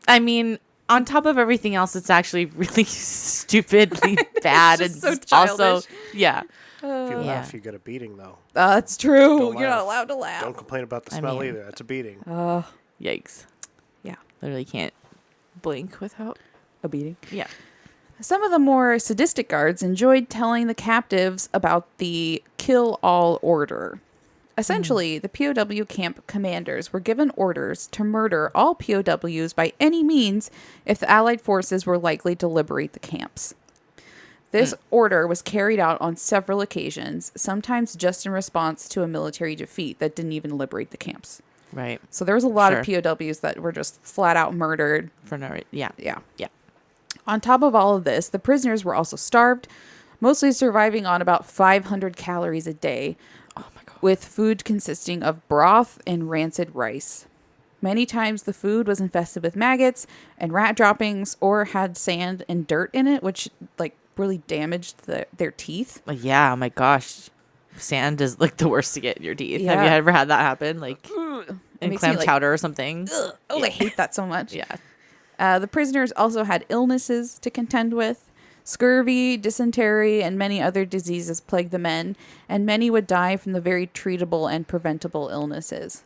I mean, on top of everything else, it's actually really stupidly bad. It's and just so also, childish. yeah. If you Yeah. laugh, you get a beating, though. That's true. Don't You're not laugh. allowed to laugh. Don't complain about the I smell mean- either. That's a beating. Yikes. Yeah. Literally can't blink without. A beating. Yeah. Some of the more sadistic guards enjoyed telling the captives about the kill-all order. Essentially, the POW camp commanders were given orders to murder all POWs by any means if the Allied forces were likely to liberate the camps. This order was carried out on several occasions, sometimes just in response to a military defeat that didn't even liberate the camps. Right. So there was a lot of POWs that were just flat out murdered. For no reason. Yeah. Yeah. Yeah. On top of all of this, the prisoners were also starved, mostly surviving on about 500 calories a day, Oh my God. with food consisting of broth and rancid rice. Many times the food was infested with maggots and rat droppings or had sand and dirt in it, which like really damaged their teeth. Yeah. Oh my gosh. Sand is like the worst to get in your teeth. Yeah. Have you ever had that happen? Like It in makes clam me, like, chowder or something? Oh, I hate that so much. Yeah. The prisoners also had illnesses to contend with. Scurvy, dysentery, and many other diseases plagued the men, and many would die from the very treatable and preventable illnesses.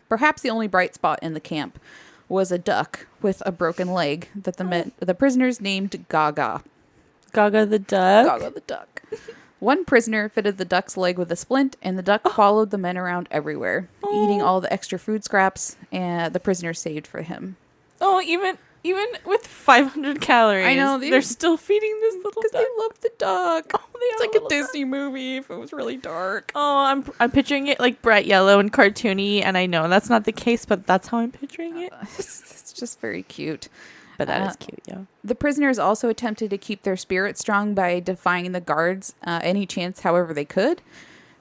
Perhaps the only bright spot in the camp was a duck with a broken leg that the prisoners named Gaga. Gaga the duck. Gaga the duck. One prisoner fitted the duck's leg with a splint, and the duck followed the men around everywhere, eating all the extra food scraps the prisoners saved for him. Oh, even with 500 calories, I know, they're still feeding this little duck. Because they love the duck. Oh, It's like a Disney movie if it was really dark. Oh, I'm picturing it like bright yellow and cartoony, and I know that's not the case, but that's how I'm picturing it. It's just very cute. But that is cute, yeah. The prisoners also attempted to keep their spirits strong by defying the guards any chance however they could.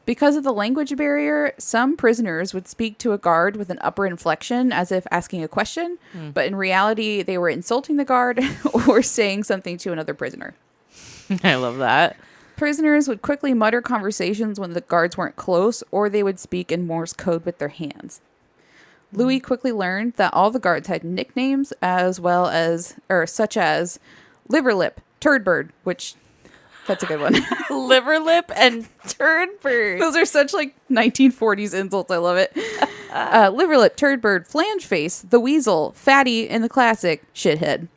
Because of the language barrier, some prisoners would speak to a guard with an upper inflection as if asking a question, but in reality, they were insulting the guard or saying something to another prisoner. I love that. Prisoners would quickly mutter conversations when the guards weren't close, or they would speak in Morse code with their hands. Louis quickly learned that all the guards had nicknames such as Liverlip, Turdbird, which that's a good one. Liverlip and Turdbird. Those are such like 1940s insults. I love it. Liverlip, Turdbird, Flange Face, the Weasel, Fatty, and the classic Shithead.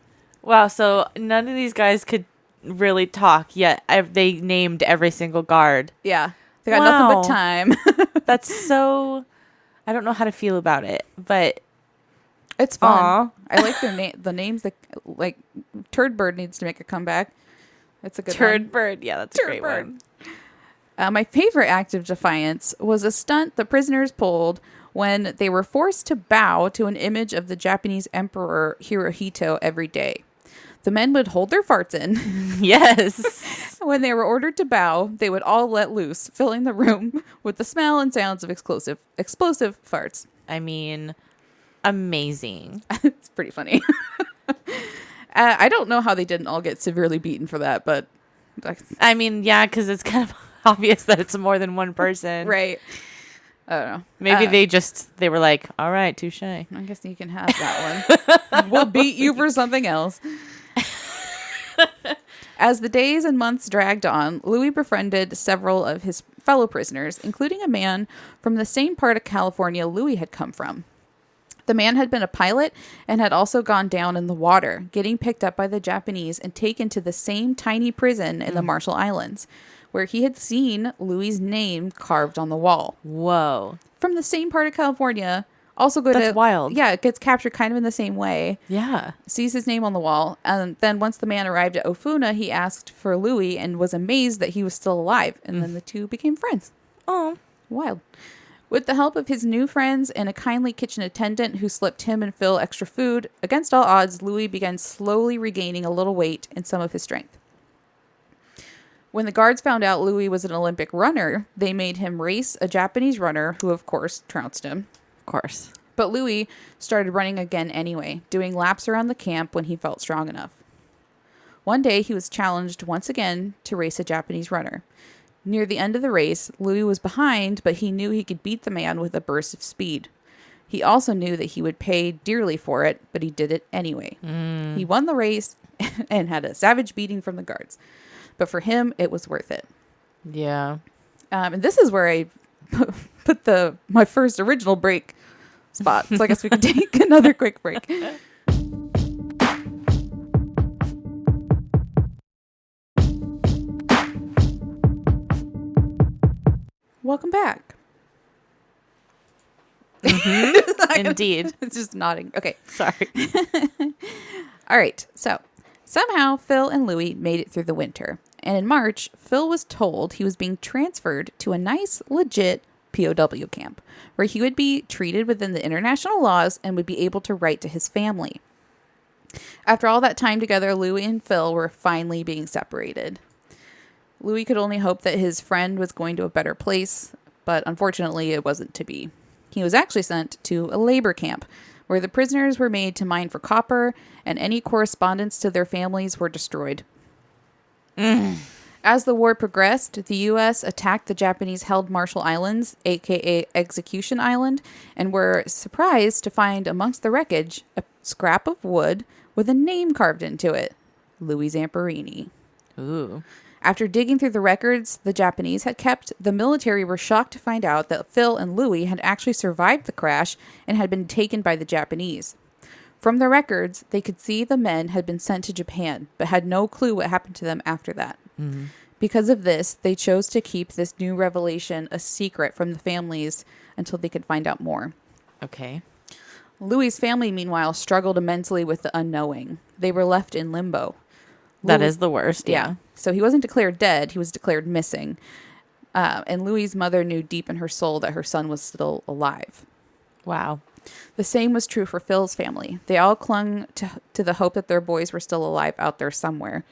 Wow, so none of these guys could really talk, yet they named every single guard. Yeah. They got nothing but time. That's so... I don't know how to feel about it, but... It's fun. Aw. I like the names. That like Turdbird needs to make a comeback. It's a good one. Turdbird, yeah, that's a great one. My favorite act of defiance was a stunt the prisoners pulled when they were forced to bow to an image of the Japanese Emperor Hirohito every day. The men would hold their farts in. Yes. When they were ordered to bow, they would all let loose, filling the room with the smell and sounds of explosive farts. I mean, amazing. It's pretty funny. I don't know how they didn't all get severely beaten for that, but... I mean, yeah, because it's kind of obvious that it's more than one person. Right. I don't know. Maybe they were like, all right, touche. I guess you can have that one. We'll beat you for something else. As the days and months dragged on, Louis befriended several of his fellow prisoners, including a man from the same part of California Louis had come from. The man had been a pilot and had also gone down in the water, getting picked up by the Japanese and taken to the same tiny prison in the Marshall Islands, where he had seen Louis's name carved on the wall. Whoa. From the same part of California, also That's wild. Yeah, it gets captured kind of in the same way. Yeah. Sees his name on the wall, and then once the man arrived at Ofuna, he asked for Louis and was amazed that he was still alive, and then the two became friends. Oh. Wild. With the help of his new friends and a kindly kitchen attendant who slipped him and Phil extra food, against all odds, Louis began slowly regaining a little weight and some of his strength. When the guards found out Louis was an Olympic runner, they made him race a Japanese runner who, of course, trounced him. Of course. But Louis started running again anyway, doing laps around the camp when he felt strong enough. One day, he was challenged once again to race a Japanese runner. Near the end of the race, Louis was behind, but he knew he could beat the man with a burst of speed. He also knew that he would pay dearly for it, but he did it anyway. He won the race and had a savage beating from the guards. But for him, it was worth it. Yeah. And this is where I put my first original break spot. So I guess we can take another quick break. Welcome back. Indeed. It's just nodding. Okay. Sorry. All right. So somehow Phil and Louis made it through the winter. And in March, Phil was told he was being transferred to a nice, legit POW camp where he would be treated within the international laws and would be able to write to his family. After all that time together, Louis and Phil were finally being separated. Louis could only hope that his friend was going to a better place, but unfortunately it wasn't to be. He was actually sent to a labor camp where the prisoners were made to mine for copper and any correspondence to their families were destroyed. As the war progressed, the U.S. attacked the Japanese-held Marshall Islands, aka Execution Island, and were surprised to find amongst the wreckage scrap of wood with a name carved into it, Louis Zamperini. Ooh. After digging through the records the Japanese had kept, the military were shocked to find out that Phil and Louis had actually survived the crash and had been taken by the Japanese. From the records, they could see the men had been sent to Japan, but had no clue what happened to them after that. Mm-hmm. Because of this, they chose to keep this new revelation a secret from the families until they could find out more. Okay. Louis' family, meanwhile, struggled immensely with the unknowing. They were left in limbo. That is the worst. Yeah. So he wasn't declared dead. He was declared missing. And Louis' mother knew deep in her soul that her son was still alive. Wow. The same was true for Phil's family. They all clung to the hope that their boys were still alive out there somewhere.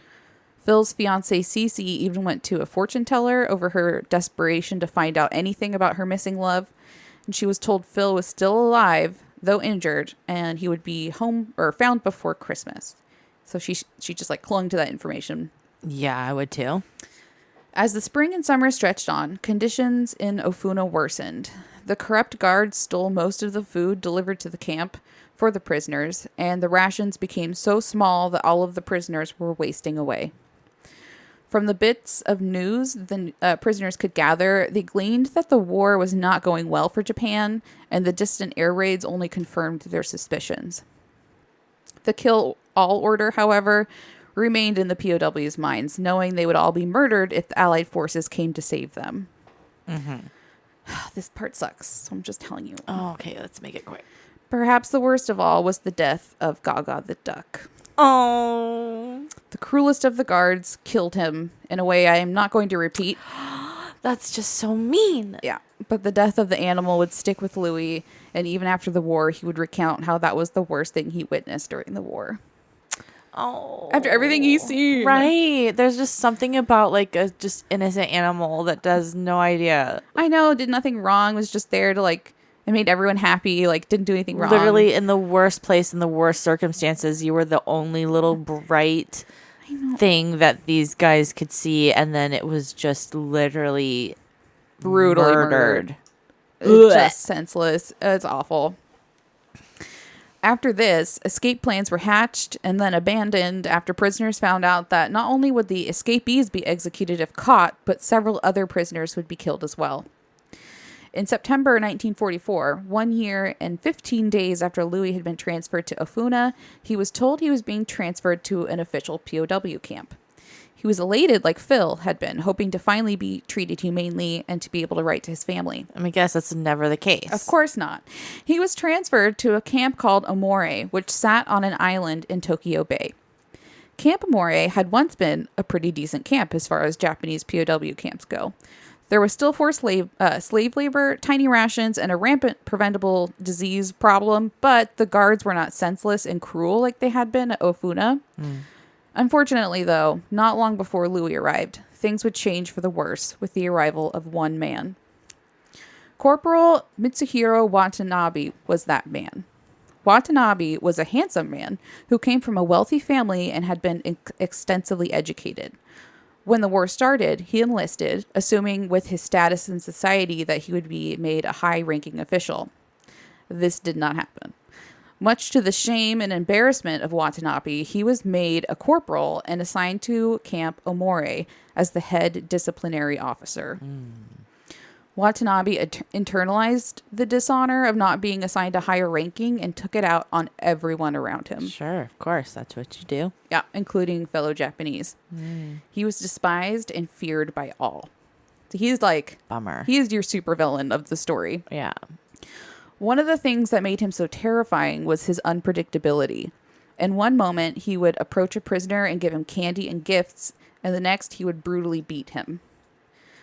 Phil's fiancée Cece even went to a fortune teller over her desperation to find out anything about her missing love. And she was told Phil was still alive, though injured, and he would be home or found before Christmas. So she just like clung to that information. Yeah, I would too. As the spring and summer stretched on, conditions in Ofuna worsened. The corrupt guards stole most of the food delivered to the camp for the prisoners, and the rations became so small that all of the prisoners were wasting away. From the bits of news the prisoners could gather, they gleaned that the war was not going well for Japan, and the distant air raids only confirmed their suspicions. The kill-all order, however, remained in the POWs' minds, knowing they would all be murdered if the Allied forces came to save them. Mm-hmm. This part sucks, so I'm just telling you. Oh, okay, let's make it quick. Perhaps the worst of all was the death of Gaga the duck. Oh. The cruelest of the guards killed him in a way I am not going to repeat. That's just so mean. Yeah, but the death of the animal would stick with Louis, and even after the war, he would recount how that was the worst thing he witnessed during the war. Oh. After everything he's seen. Right. There's just something about like a just innocent animal that does no idea. I know, did nothing wrong, was just there to like, it made everyone happy, like didn't do anything wrong. Literally in the worst place, in the worst circumstances, you were the only little bright thing that these guys could see, and then it was just literally brutally murdered. It's just senseless. It's awful. After this, escape plans were hatched and then abandoned after prisoners found out that not only would the escapees be executed if caught, but several other prisoners would be killed as well. In September 1944, 1 year and 15 days after Louis had been transferred to Ofuna, he was told he was being transferred to an official POW camp. He was elated like Phil had been, hoping to finally be treated humanely and to be able to write to his family. I guess that's never the case. Of course not. He was transferred to a camp called Amore, which sat on an island in Tokyo Bay. Camp Amore had once been a pretty decent camp as far as Japanese POW camps go. There was still forced slave labor, tiny rations, and a rampant preventable disease problem, but the guards were not senseless and cruel like they had been at Ofuna. Unfortunately, though, not long before Louis arrived, things would change for the worse with the arrival of one man. Corporal Mitsuhiro Watanabe was that man. Watanabe was a handsome man who came from a wealthy family and had been extensively educated. When the war started, he enlisted, assuming with his status in society that he would be made a high-ranking official. This did not happen. Much to the shame and embarrassment of Watanabe, he was made a corporal and assigned to Camp Amore as the head disciplinary officer. Watanabe internalized the dishonor of not being assigned a higher ranking and took it out on everyone around him. Sure, of course, that's what you do. Yeah, including fellow Japanese. He was despised and feared by all. So he's like, Bummer. he is your supervillain of the story. Yeah. One of the things that made him so terrifying was his unpredictability. In one moment, he would approach a prisoner and give him candy and gifts, and the next he would brutally beat him.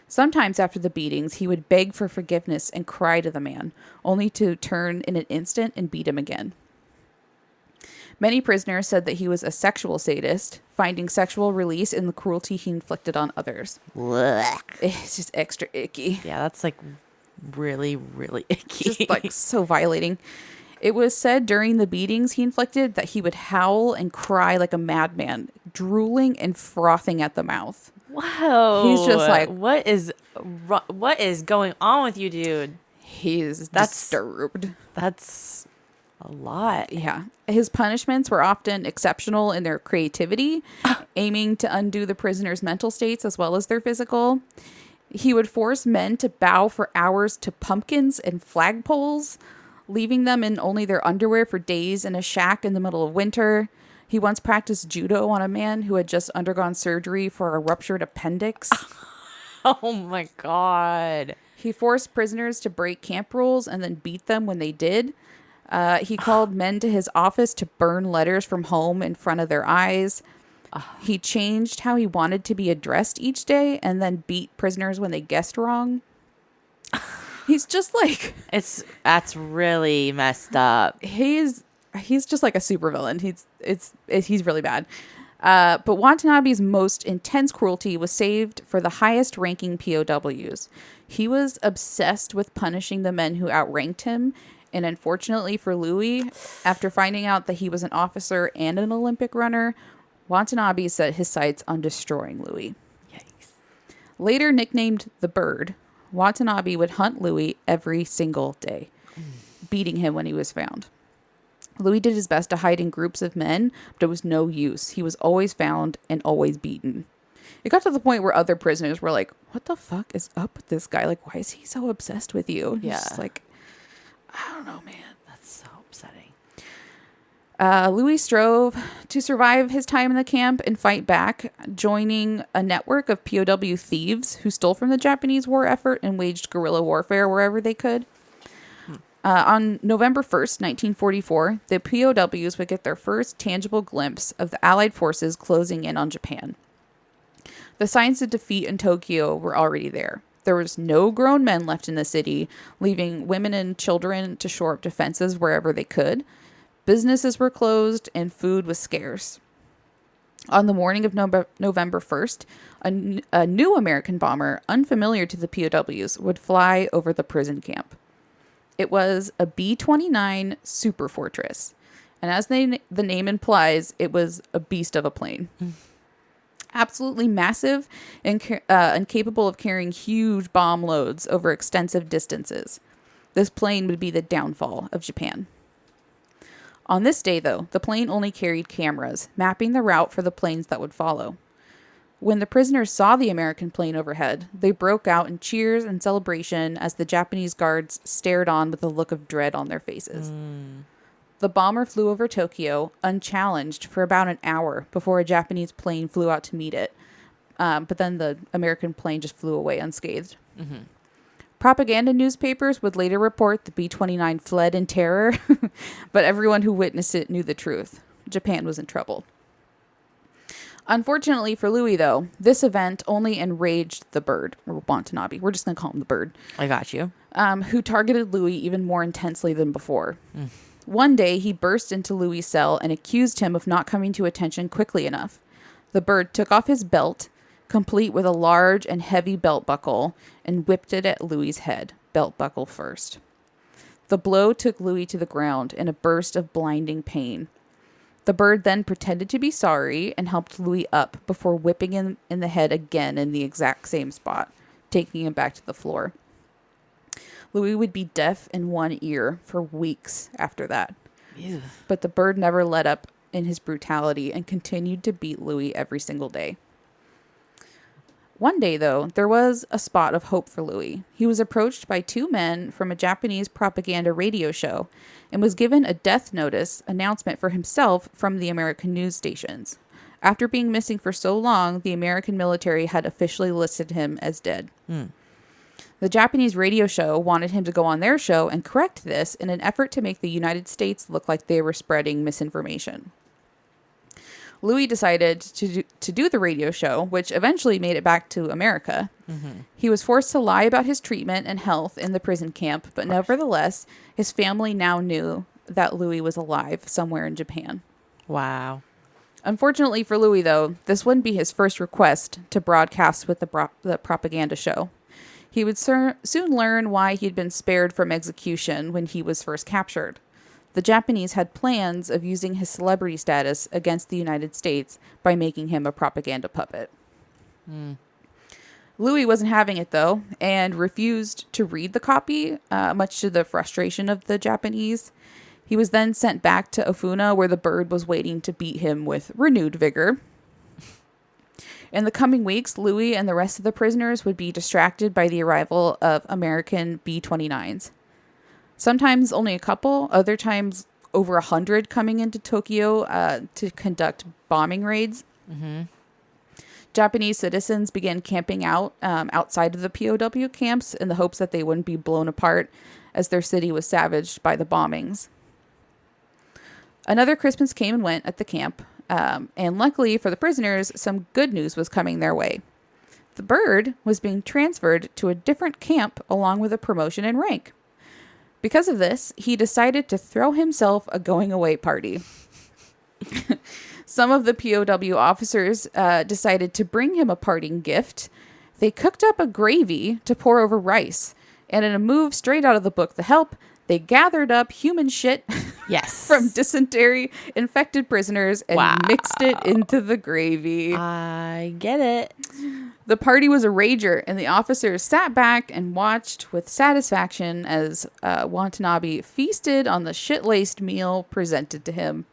Sometimes after the beatings, he would beg for forgiveness and cry to the man, only to turn in an instant and beat him again. Many prisoners said that he was a sexual sadist, finding sexual release in the cruelty he inflicted on others. Blech. It's just extra icky. Yeah, that's like really, really icky. Just like so violating. It was said during the beatings he inflicted that he would howl and cry like a madman, drooling and frothing at the mouth. Whoa. He's just like, what is going on with you, dude? He's disturbed. That's A lot. Yeah. His punishments were often exceptional in their creativity, aiming to undo the prisoners' mental states as well as their physical. He would force men to bow for hours to pumpkins and flagpoles, leaving them in only their underwear for days in a shack in the middle of winter. He once practiced judo on a man who had just undergone surgery for a ruptured appendix. Oh my God. He forced prisoners to break camp rules and then beat them when they did. He called men to his office to burn letters from home in front of their eyes. He changed how he wanted to be addressed each day and then beat prisoners when they guessed wrong. He's just like... That's really messed up. He's just like a supervillain. He's really bad. But Watanabe's most intense cruelty was saved for the highest ranking POWs. He was obsessed with punishing the men who outranked him. And unfortunately for Louis, after finding out that he was an officer and an Olympic runner, Watanabe set his sights on destroying Louis. Yikes. Later nicknamed the Bird, Watanabe would hunt Louis every single day, beating him when he was found. Louis did his best to hide in groups of men, but it was no use. He was always found and always beaten. It got to the point where other prisoners were like, what the fuck is up with this guy? Like, why is he so obsessed with you? Yeah. He's just like, I don't know, man. That's so upsetting. Louis strove to survive his time in the camp and fight back, joining a network of POW thieves who stole from the Japanese war effort and waged guerrilla warfare wherever they could. On November 1st, 1944, the POWs would get their first tangible glimpse of the Allied forces closing in on Japan. The signs of defeat in Tokyo were already there. There was no grown men left in the city, leaving women and children to shore up defenses wherever they could. Businesses were closed and food was scarce. On the morning of November 1st, a new American bomber, unfamiliar to the POWs, would fly over the prison camp. It was a B-29 Super Fortress, and as the name implies, it was a beast of a plane. Absolutely massive and capable of carrying huge bomb loads over extensive distances. This plane would be the downfall of Japan. On this day, though, the plane only carried cameras, mapping the route for the planes that would follow. When the prisoners saw the American plane overhead, they broke out in cheers and celebration as the Japanese guards stared on with a look of dread on their faces. The bomber flew over Tokyo, unchallenged, for about an hour before a Japanese plane flew out to meet it. But then the American plane just flew away unscathed. Propaganda newspapers would later report the B-29 fled in terror, but everyone who witnessed it knew the truth. Japan was in trouble. Unfortunately for Louis, though, this event only enraged the Bird, or Watanabe. We're just going to call him the Bird. I got you. Who targeted Louis even more intensely than before. One day, he burst into Louis' cell and accused him of not coming to attention quickly enough. The Bird took off his belt, complete with a large and heavy belt buckle, and whipped it at Louis' head, belt buckle first. The blow took Louis to the ground in a burst of blinding pain. The Bird then pretended to be sorry and helped Louis up before whipping him in the head again in the exact same spot, taking him back to the floor. Louis would be deaf in one ear for weeks after that. Ew. But the Bird never let up in his brutality and continued to beat Louis every single day. One day, though, there was a spot of hope for Louis. He was approached by two men from a Japanese propaganda radio show and was given a death notice announcement for himself from the American news stations. After being missing for so long, the American military had officially listed him as dead. The Japanese radio show wanted him to go on their show and correct this in an effort to make the United States look like they were spreading misinformation. Louis decided to do the radio show, which eventually made it back to America. He was forced to lie about his treatment and health in the prison camp, but nevertheless, his family now knew that Louis was alive somewhere in Japan. Wow. Unfortunately for Louis, though, this wouldn't be his first request to broadcast with the propaganda show. He would soon learn why he'd been spared from execution when he was first captured. The Japanese had plans of using his celebrity status against the United States by making him a propaganda puppet. Louis wasn't having it, though, and refused to read the copy, much to the frustration of the Japanese. He was then sent back to Ofuna, where the bird was waiting to beat him with renewed vigor. In the coming weeks, Louis and the rest of the prisoners would be distracted by the arrival of American B-29s. Sometimes only a couple, other times over 100 coming into Tokyo to conduct bombing raids. Mm-hmm. Japanese citizens began camping out outside of the POW camps in the hopes that they wouldn't be blown apart as their city was savaged by the bombings. Another Christmas came and went at the camp, and luckily for the prisoners, some good news was coming their way. The bird was being transferred to a different camp along with a promotion in rank. Because of this, he decided to throw himself a going-away party. Some of the POW officers decided to bring him a parting gift. They cooked up a gravy to pour over rice, and in a move straight out of the book The Help, they gathered up human shit Yes. from dysentery-infected prisoners and Wow. mixed it into the gravy. I get it. The party was a rager, and the officers sat back and watched with satisfaction as Watanabe feasted on the shit-laced meal presented to him,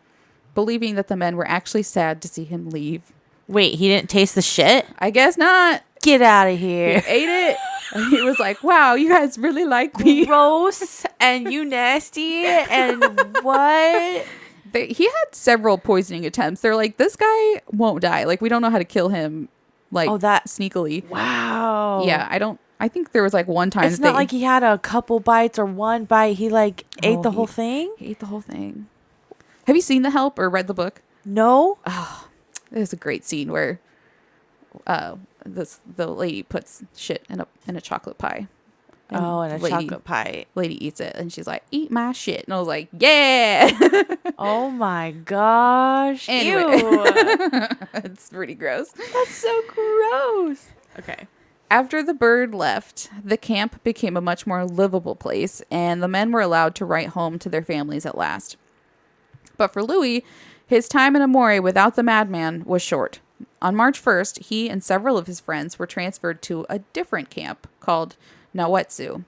believing that the men were actually sad to see him leave. Wait, he didn't taste the shit? I guess not. Get out of He here. ate it. And he was like, wow, you guys really like me. Gross and you nasty and what? He had several poisoning attempts. They're like, this guy won't die. Like, we don't know how to kill him, like, sneakily. Wow. Yeah, I think there was, like, one time. It's not like he had a couple bites or one bite. He, like, ate the whole thing? He ate the whole thing. Have you seen The Help or read the book? No. There's a great scene where the lady puts shit in a chocolate pie. And a lady- chocolate pie. Lady eats it, and she's like, eat my shit. And I was like, yeah. Oh, my gosh. Anyway. Ew. It's pretty gross. That's so gross. Okay. After the bird left, the camp became a much more livable place, and the men were allowed to write home to their families at last. But for Louis, his time in Amore without the madman was short. On March 1st, he and several of his friends were transferred to a different camp called Nawetsu.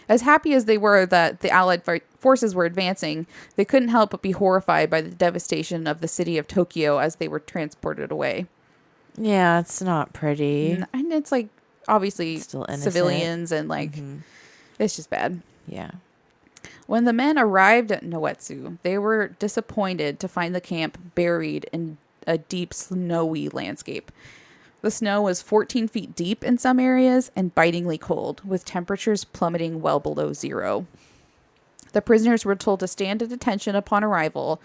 As happy as they were that the Allied forces were advancing, they couldn't help but be horrified by the devastation of the city of Tokyo as they were transported away. Yeah, it's not pretty. And it's like, obviously, Still innocent. civilians and like, it's just bad. Yeah. When the men arrived at Nawetsu, they were disappointed to find the camp buried in a deep, snowy landscape. The snow was 14 feet deep in some areas and bitingly cold, with temperatures plummeting well below zero. The prisoners were told to stand at attention upon arrival,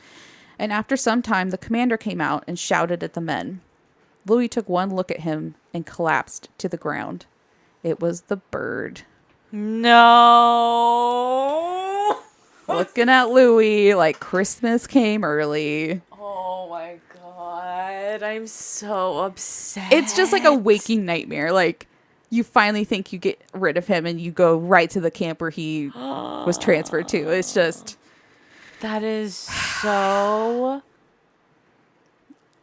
and after some time, the commander came out and shouted at the men. Louis took one look at him and collapsed to the ground. It was the bird. No. Looking at Louis like Christmas came early. Oh my god. I'm so upset. It's just like a waking nightmare. Like, you finally think you get rid of him and you go right to the camp where he was transferred to. It's just... That is so...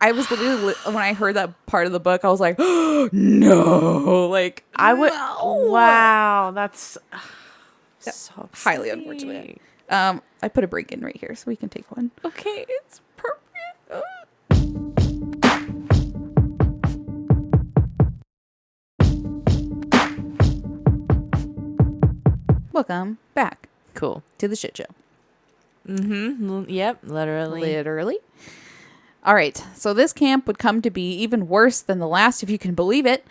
I was literally, when I heard that part of the book, I was like, oh, no. Like, I would... no. Wow. That's so Highly upsetting. unfortunate. I put a break in right here so we can take one. Okay, it's perfect. Welcome back Cool. to the shit show. Mm-hmm. Yep, literally. All right. So this camp would come to be even worse than the last, if you can believe it,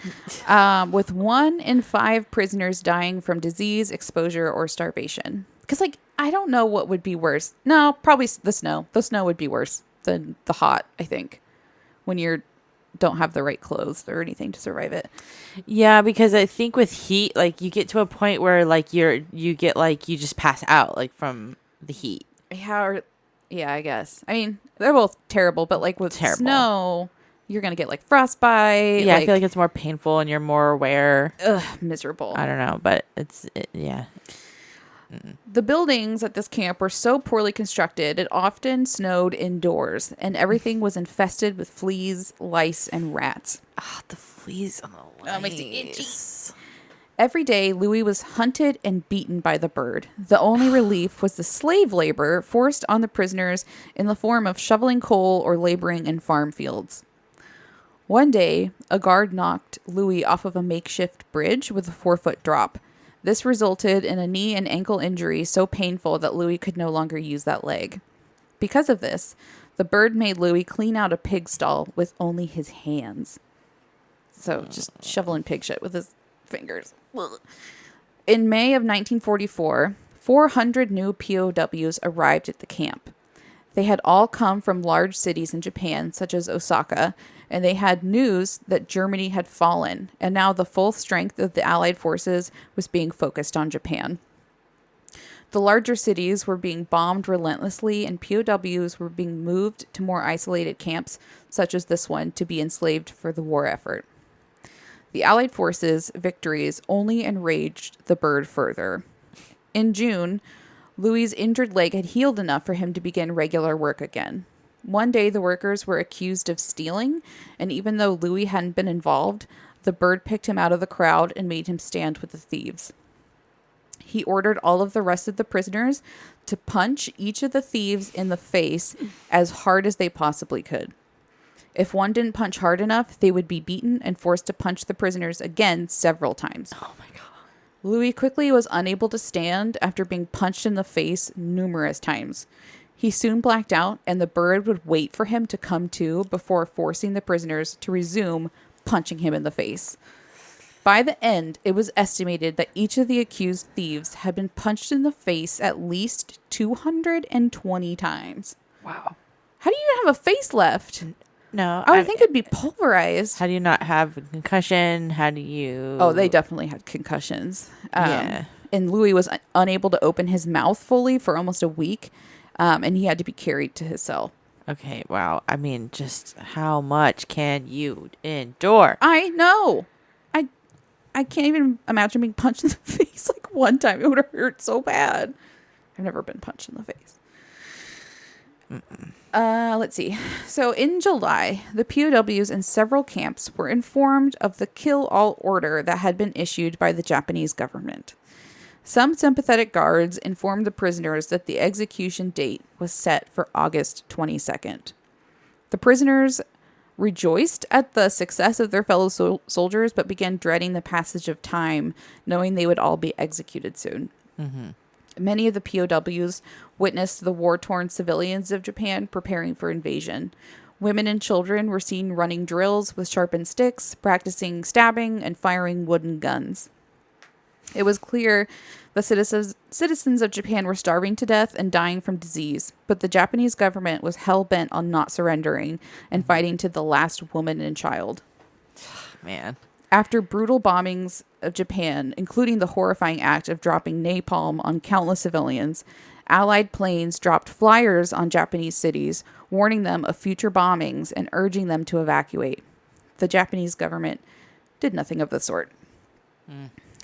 with 1 in 5 prisoners dying from disease, exposure, or starvation. Because, like, I don't know what would be worse. No, probably the snow. The snow would be worse than the hot, I think, when you don't have the right clothes or anything to survive it. Yeah, because I think with heat, like, you get to a point where, like, you just pass out, like, from the heat. Yeah, I guess. I mean, they're both terrible, but like with Terrible. snow, you're going to get like frostbite. Yeah, I feel like it's more painful and you're more aware. Miserable. I don't know, but yeah. The buildings at this camp were so poorly constructed, it often snowed indoors, and everything was infested with fleas, lice, and rats. Ah, the fleas on the lice. Makes you itchy. Every day, Louis was hunted and beaten by the bird. The only relief was the slave labor forced on the prisoners in the form of shoveling coal or laboring in farm fields. One day, a guard knocked Louis off of a makeshift bridge with a 4-foot drop. This resulted in a knee and ankle injury so painful that Louis could no longer use that leg. Because of this, the bird made Louis clean out a pig stall with only his hands. So just shoveling pig shit with his fingers. In May of 1944, 400 new POWs arrived at the camp. They had all come from large cities in Japan, such as Osaka, and they had news that Germany had fallen, and now the full strength of the Allied forces was being focused on Japan. The larger cities were being bombed relentlessly, and POWs were being moved to more isolated camps, such as this one, to be enslaved for the war effort. The Allied forces' victories only enraged the bird further. In June, Louis' injured leg had healed enough for him to begin regular work again. One day, the workers were accused of stealing, and even though Louis hadn't been involved, the bird picked him out of the crowd and made him stand with the thieves. He ordered all of the rest of the prisoners to punch each of the thieves in the face as hard as they possibly could. If one didn't punch hard enough, they would be beaten and forced to punch the prisoners again several times. Oh my God. Louis quickly was unable to stand after being punched in the face numerous times. He soon blacked out, and the bird would wait for him to come to before forcing the prisoners to resume punching him in the face. By the end, it was estimated that each of the accused thieves had been punched in the face at least 220 times. Wow. How do you even have a face left? No. I would think it'd be pulverized. How do you not have a concussion? How do you... Oh, they definitely had concussions. Yeah. And Louis was unable to open his mouth fully for almost a week, and he had to be carried to his cell. Okay, wow. I mean, just how much can you endure? I know. I can't even imagine being punched in the face like one time. It would have hurt so bad. I've never been punched in the face. Let's see. So in July, the POWs in several camps were informed of the kill-all order that had been issued by the Japanese government. Some sympathetic guards informed the prisoners that the execution date was set for August 22nd. The prisoners rejoiced at the success of their fellow soldiers, but began dreading the passage of time, knowing they would all be executed soon. Mm-hmm. Many of the POWs witnessed the war-torn civilians of Japan preparing for invasion. Women and children were seen running drills with sharpened sticks, practicing stabbing, and firing wooden guns. It was clear the citizens of Japan were starving to death and dying from disease, but the Japanese government was hell-bent on not surrendering and fighting to the last woman and child. Man. After brutal bombings of Japan, including the horrifying act of dropping napalm on countless civilians, Allied planes dropped flyers on Japanese cities, warning them of future bombings and urging them to evacuate. The Japanese government did nothing of the sort.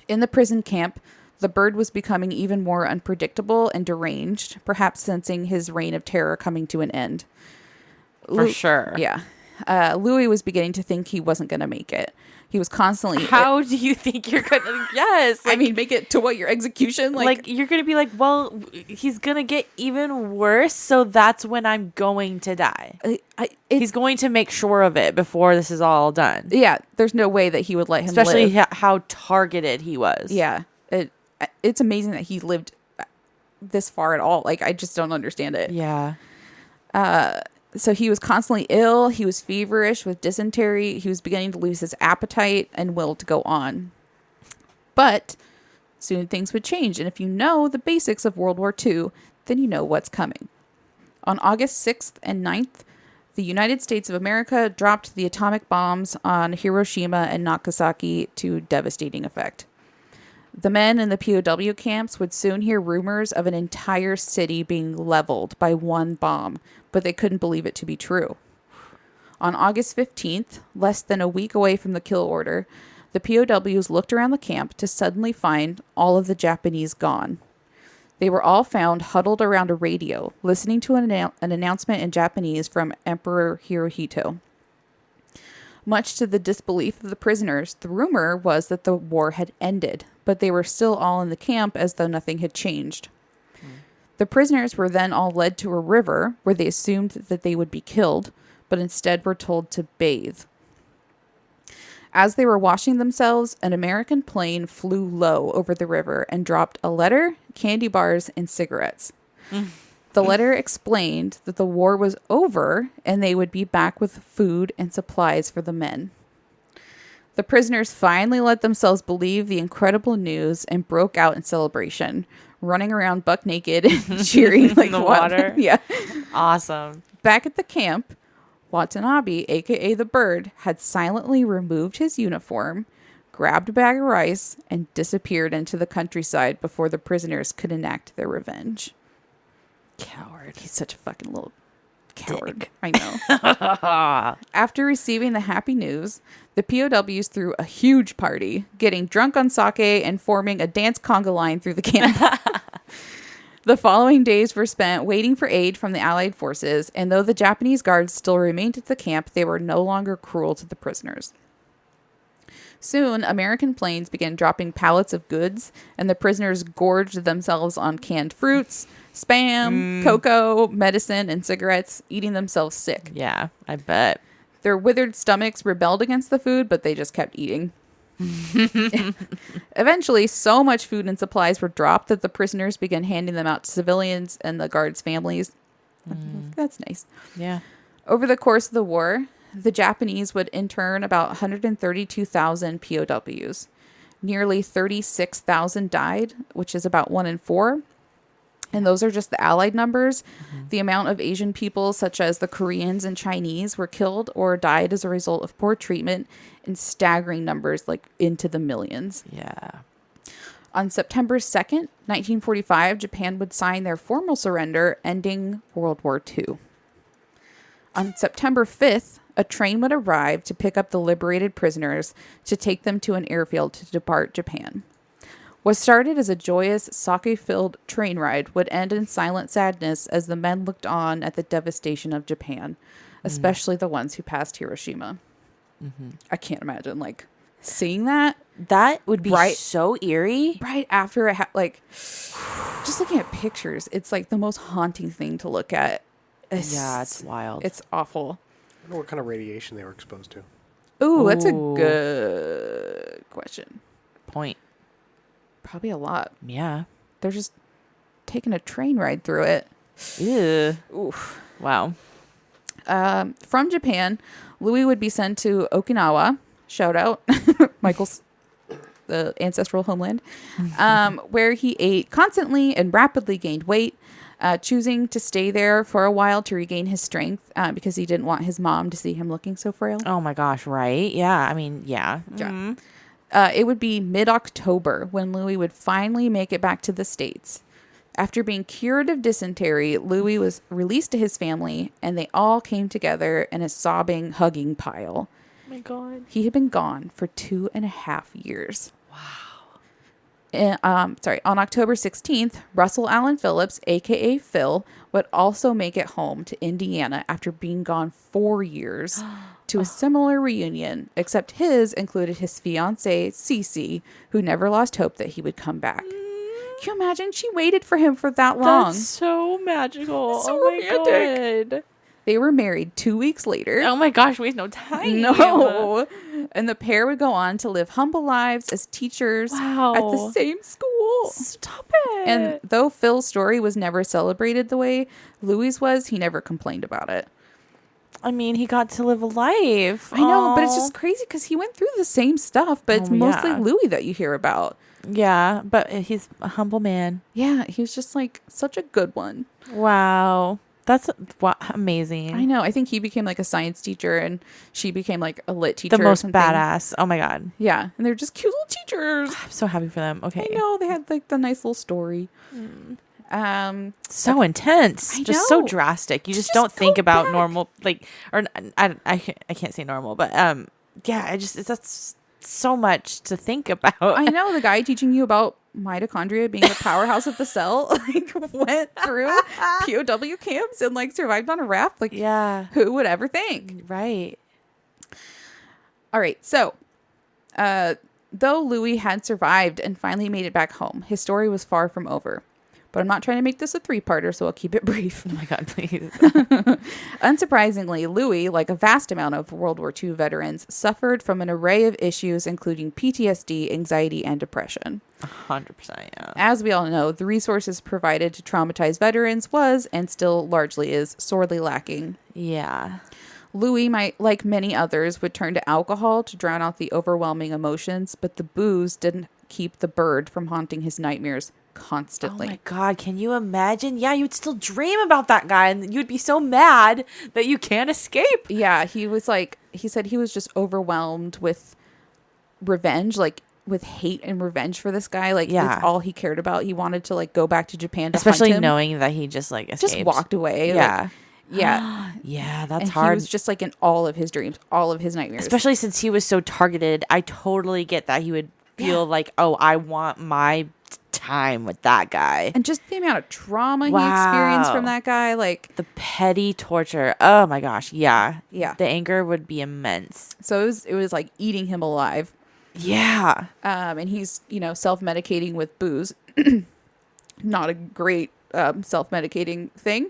In the prison camp, the bird was becoming even more unpredictable and deranged, perhaps sensing his reign of terror coming to an end. For sure. Yeah. Louis was beginning to think he wasn't going to make it. He was constantly... How do you think you're going to... Yes. I mean, make it to what, your execution? Like you're going to be like, well, he's going to get even worse, so that's when I'm going to die. He's going to make sure of it before this is all done. Yeah, there's no way that he would let him Especially live. how targeted he was. Yeah. It's amazing that he lived this far at all. Like, I just don't understand it. Yeah. So he was constantly ill. He was feverish with dysentery. He was beginning to lose his appetite and will to go on. But soon things would change. And if you know the basics of World War II, then you know what's coming. On August 6th and 9th, the United States of America dropped the atomic bombs on Hiroshima and Nagasaki to devastating effect. The men in the POW camps would soon hear rumors of an entire city being leveled by one bomb, but they couldn't believe it to be true. On August 15th, less than a week away from the kill order, the POWs looked around the camp to suddenly find all of the Japanese gone. They were all found huddled around a radio, listening to an announcement in Japanese from Emperor Hirohito. Much to the disbelief of the prisoners, the rumor was that the war had ended, but they were still all in the camp as though nothing had changed. The prisoners were then all led to a river where they assumed that they would be killed, but instead were told to bathe. As they were washing themselves, an American plane flew low over the river and dropped a letter, candy bars, and cigarettes. The letter explained that the war was over and they would be back with food and supplies for the men. The prisoners finally let themselves believe the incredible news and broke out in celebration, running around buck naked and cheering like the water. Yeah. Awesome. Back at the camp, Watanabe, aka the Bird, had silently removed his uniform, grabbed a bag of rice, and disappeared into the countryside before the prisoners could enact their revenge. Coward. He's such a fucking little coward. Dick. I know. After receiving the happy news, the POWs threw a huge party, getting drunk on sake and forming a dance conga line through the camp. The following days were spent waiting for aid from the Allied forces, and though the Japanese guards still remained at the camp, they were no longer cruel to the prisoners. Soon, American planes began dropping pallets of goods, and the prisoners gorged themselves on canned fruits, spam, cocoa, medicine, and cigarettes, eating themselves sick. Yeah, I bet. Their withered stomachs rebelled against the food, but they just kept eating. Eventually, so much food and supplies were dropped that the prisoners began handing them out to civilians and the guards' families. That's nice. Yeah. Over the course of the war, the Japanese would intern about 132,000 POWs. Nearly 36,000 died, which is about 1 in 4. And those are just the Allied numbers. The amount of Asian people, such as the Koreans and Chinese, were killed or died as a result of poor treatment in staggering numbers, like into the millions. Yeah. On September 2nd, 1945, Japan would sign their formal surrender, ending World War II. On September 5th, a train would arrive to pick up the liberated prisoners to take them to an airfield to depart Japan. What started as a joyous, sake-filled train ride would end in silent sadness as the men looked on at the devastation of Japan, especially the ones who passed Hiroshima. I can't imagine, like, seeing that. That would be Right. so eerie. Right after it, just looking at pictures, it's like the most haunting thing to look at. It's wild. It's awful. I wonder what kind of radiation they were exposed to. Ooh, that's a Ooh. good question. Point. Probably a lot. Yeah. They're just taking a train ride through it. Ew. Oof. Wow. From Japan, Louis would be sent to Okinawa. Shout out, Michael's the ancestral homeland, where he ate constantly and rapidly gained weight, choosing to stay there for a while to regain his strength because he didn't want his mom to see him looking so frail. Oh my gosh, right? Yeah. I mean, yeah. Yeah. It would be mid-October when Louis would finally make it back to the States. After being cured of dysentery, Louis was released to his family, and they all came together in a sobbing, hugging pile. Oh my God. He had been gone for 2.5 years. Wow. On October 16th, Russell Allen Phillips, a.k.a. Phil, would also make it home to Indiana after being gone 4 years to a similar reunion, except his included his fiancée, Cece, who never lost hope that he would come back. Can you imagine? She waited for him for that long. That's so magical. So oh my romantic. God. They were married 2 weeks later. Oh my gosh, we have no time. No. And the pair would go on to live humble lives as teachers Wow. at the same school. Stop it. And though Phil's story was never celebrated the way Louis was, he never complained about it. I mean, he got to live a life. I know, but it's Aw. just crazy because he went through the same stuff, but it's mostly yeah. Louis that you hear about. Yeah, but he's a humble man. Yeah, he was just like such a good one. Wow. That's amazing. I know. I think he became like a science teacher and she became like a lit teacher. The or most something. badass. Oh my God. Yeah. And they're just cute little teachers. I'm so happy for them. Okay. I know. They had like the nice little story. So intense. I Just so know. drastic. You just Just don't think go about back. normal, like, or I can't say normal, but yeah, that's so much to think about. I know the guy teaching you about mitochondria being the powerhouse of the cell like went through POW camps and like survived on a raft. Like, Yeah. who would ever think? Right. All right. So, though Louis had survived and finally made it back home, his story was far from over. But I'm not trying to make this a 3-parter, so I'll keep it brief. Oh my God, please. Unsurprisingly, Louis, like a vast amount of World War II veterans, suffered from an array of issues, including PTSD, anxiety, and depression. 100%, yeah. As we all know, the resources provided to traumatized veterans was, and still largely is, sorely lacking. Yeah. Louis, like many others, would turn to alcohol to drown out the overwhelming emotions, but the booze didn't keep the bird from haunting his nightmares constantly. Oh my God, can you imagine? Yeah, you'd still dream about that guy and you'd be so mad that you can't escape. Yeah, he said he was just overwhelmed with revenge, like with hate and revenge for this guy. Like, it's all he cared about. He wanted to like go back to Japan to especially hunt him. knowing that he just like escaped. Just walked away. Yeah. Like, yeah. Yeah, that's and hard. he was just like in all of his dreams, all of his nightmares. Especially since he was so targeted. I totally get that he would feel like, oh, I want my time with that guy. And just the amount of trauma he experienced from that guy, like the petty torture. Oh my gosh, yeah. Yeah. The anger would be immense. So it was like eating him alive. Yeah. And he's, self-medicating with booze. Not a great self-medicating thing.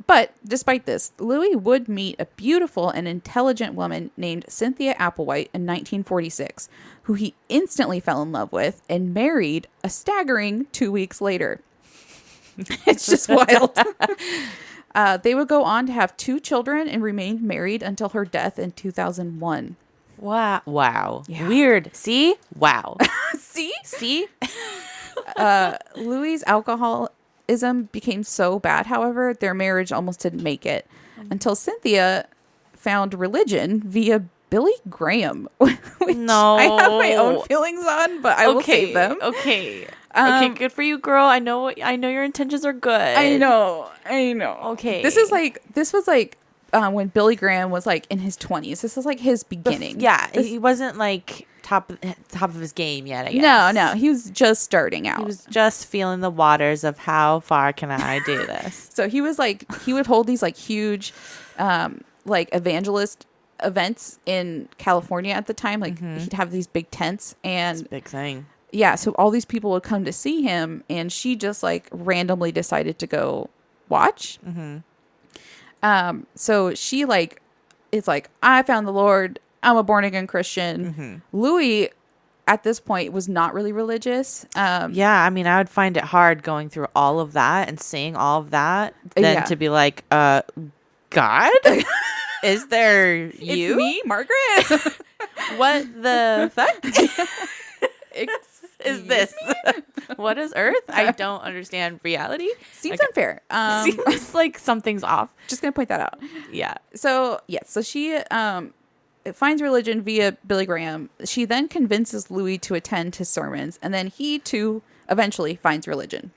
But despite this, Louis would meet a beautiful and intelligent woman named Cynthia Applewhite in 1946, who he instantly fell in love with and married a staggering 2 weeks later. It's just wild. They would go on to have 2 children and remained married until her death in 2001. Wow. Yeah. Weird. See? Wow. See? Louis' alcoholism became so bad, however, their marriage almost didn't make it until Cynthia found religion via Billy Graham, which No. I have my own feelings on, but I will save them. Okay. Okay, good for you, girl. I know your intentions are good. I know. Okay. This was like when Billy Graham was like in his 20s. This is like his beginning. He wasn't like top of his game yet, I guess. No, he was just starting out. He was just feeling the waters of how far can I do this. So he would hold these like huge like evangelist events in California at the time. Like he'd have these big tents and It's a big thing. Yeah, so all these people would come to see him, and she just like randomly decided to go watch. So she like is like, I found the Lord. I'm a born again Christian. Louis, at this point, was not really religious. Yeah, I mean, I would find it hard going through all of that and seeing all of that, then to be like, God, is there you? It's me, Margaret. What the fuck is this? What is Earth? I don't understand reality. Seems unfair. Seems like something's off. Just gonna point that out. Yeah. So she finds religion via Billy Graham. She then convinces Louis to attend his sermons, and then he too eventually finds religion.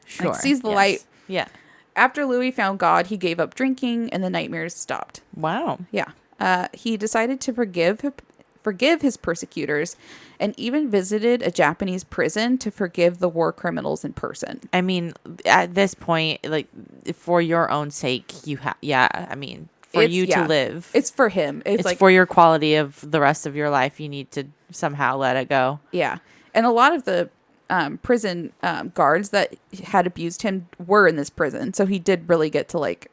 Sure. Like, sees the light. Yeah. After Louis found God, he gave up drinking, and the nightmares stopped. Wow. Yeah. He decided to forgive his persecutors, and even visited a Japanese prison to forgive the war criminals in person. I mean, at this point, like, for your own sake, you have, I mean, for you to live. It's for him. It's like, for your quality of the rest of your life. You need to somehow let it go. Yeah. And a lot of the prison guards that had abused him were in this prison. So he did really get to like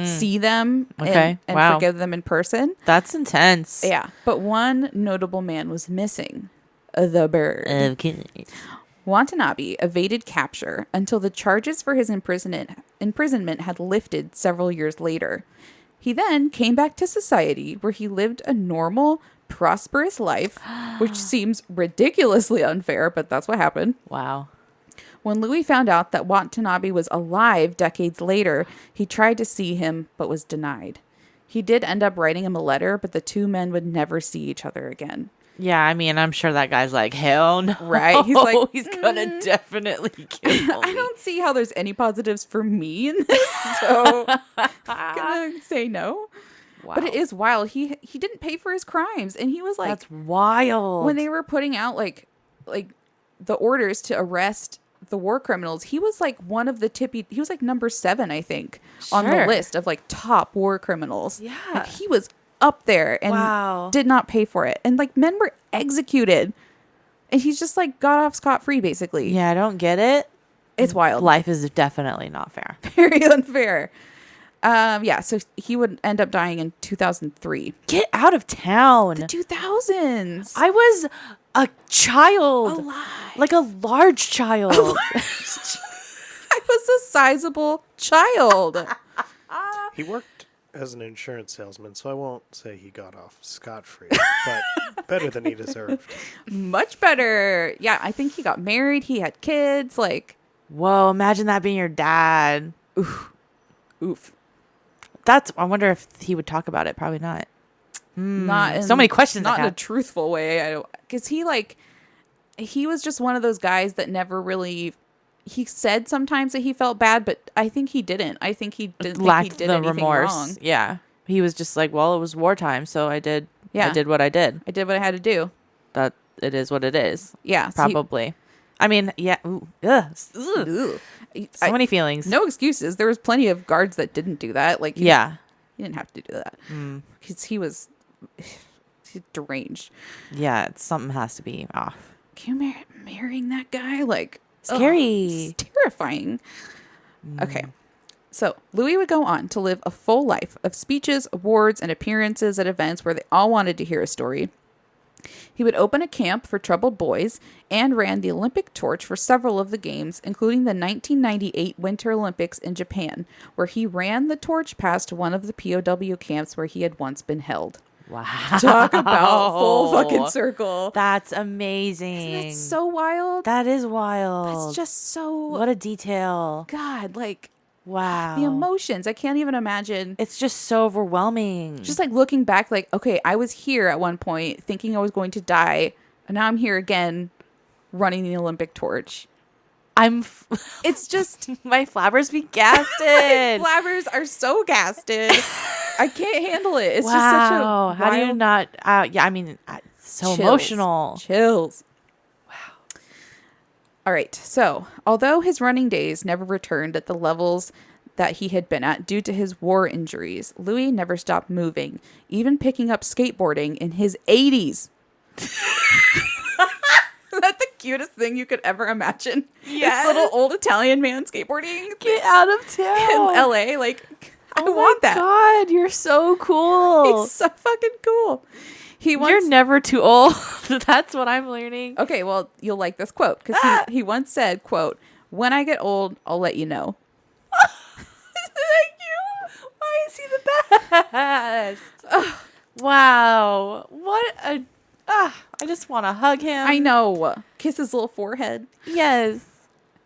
see them and forgive them in person. That's intense. Yeah. But one notable man was missing. The bird. Okay. Watanabe evaded capture until the charges for his imprisonment had lifted several years later. He then came back to society where he lived a normal, prosperous life, which seems ridiculously unfair, but that's what happened. Wow. When Louis found out that Watanabe was alive decades later, he tried to see him but was denied. He did end up writing him a letter, but the two men would never see each other again. Yeah, I mean, I'm sure that guy's like, hell no. Right? He's like, he's gonna definitely kill me. I don't see how there's any positives for me in this, so I'm gonna say no. Wow. But it is wild. He didn't pay for his crimes, and he was like, that's wild. When they were putting out like the orders to arrest the war criminals, he was like one of the he was like number 7, I think, on the list of like top war criminals. Yeah. Like, he was up there and Wow. did not pay for it. And like men were executed. And he's just like got off scot-free basically. Yeah, I don't get it. It's wild. Life is definitely not fair. Very unfair. Yeah, so he would end up dying in 2003. Get out of town. The 2000s. I was a child. Alive. Like a large child. I was a sizable child. He worked as an insurance salesman, so I won't say he got off scot-free, but better than he deserved. Much better. Yeah, I think he got married. He had kids. Like, Whoa, imagine that being your dad. oof. I wonder if he would talk about it. Probably not. Not in, So many questions I Not in a have. truthful way. I don't, because he was just one of those guys that never really. He said sometimes that he felt bad, but I think he didn't. I think he didn't think he Lacked did the anything remorse. wrong. Yeah. He was just like, well, it was wartime, so I did. Yeah. I did what I did. I did what I had to do. That it is what it is. Yeah, so he- Probably. I mean, yeah. Ooh, ugh. Ugh. So many feelings. No excuses. There was plenty of guards that didn't do that. Like, Yeah. he didn't have to do that because he was he's deranged. Yeah. Something has to be off. Can you marrying that guy? Like, Scary. it's terrifying. Okay. So Louis would go on to live a full life of speeches, awards, and appearances at events where they all wanted to hear a story. He would open a camp for troubled boys and ran the Olympic torch for several of the games, including the 1998 Winter Olympics in Japan, where he ran the torch past one of the POW camps where he had once been held. Wow. Talk about full fucking circle. That's amazing. Isn't that so wild? That is wild. That's just so... What a detail. God, like... Wow. The emotions. I can't even imagine. It's just so overwhelming. Just like looking back, like, okay, I was here at one point thinking I was going to die. And now I'm here again running the Olympic torch. It's just... My flabbers be gasted. My flabbers are so gasted. I can't handle it. It's just such a Wow. How do you wild- not... yeah, I mean, so Chills. emotional. Chills. Wow. All right. So, although his running days never returned at the levels that he had been at due to his war injuries, Louis never stopped moving, even picking up skateboarding in his 80s. Is that the cutest thing you could ever imagine? Yes. This little old Italian man skateboarding Get out of town. in LA. Like, I Oh want my that. God, you're so cool. It's so fucking cool. You're never too old. That's what I'm learning. Okay, well, you'll like this quote because he once said, quote, "When I get old, I'll let you know." Thank you. Why is he the best? Wow. What a... I just want to hug him. I know. Kiss his little forehead. Yes.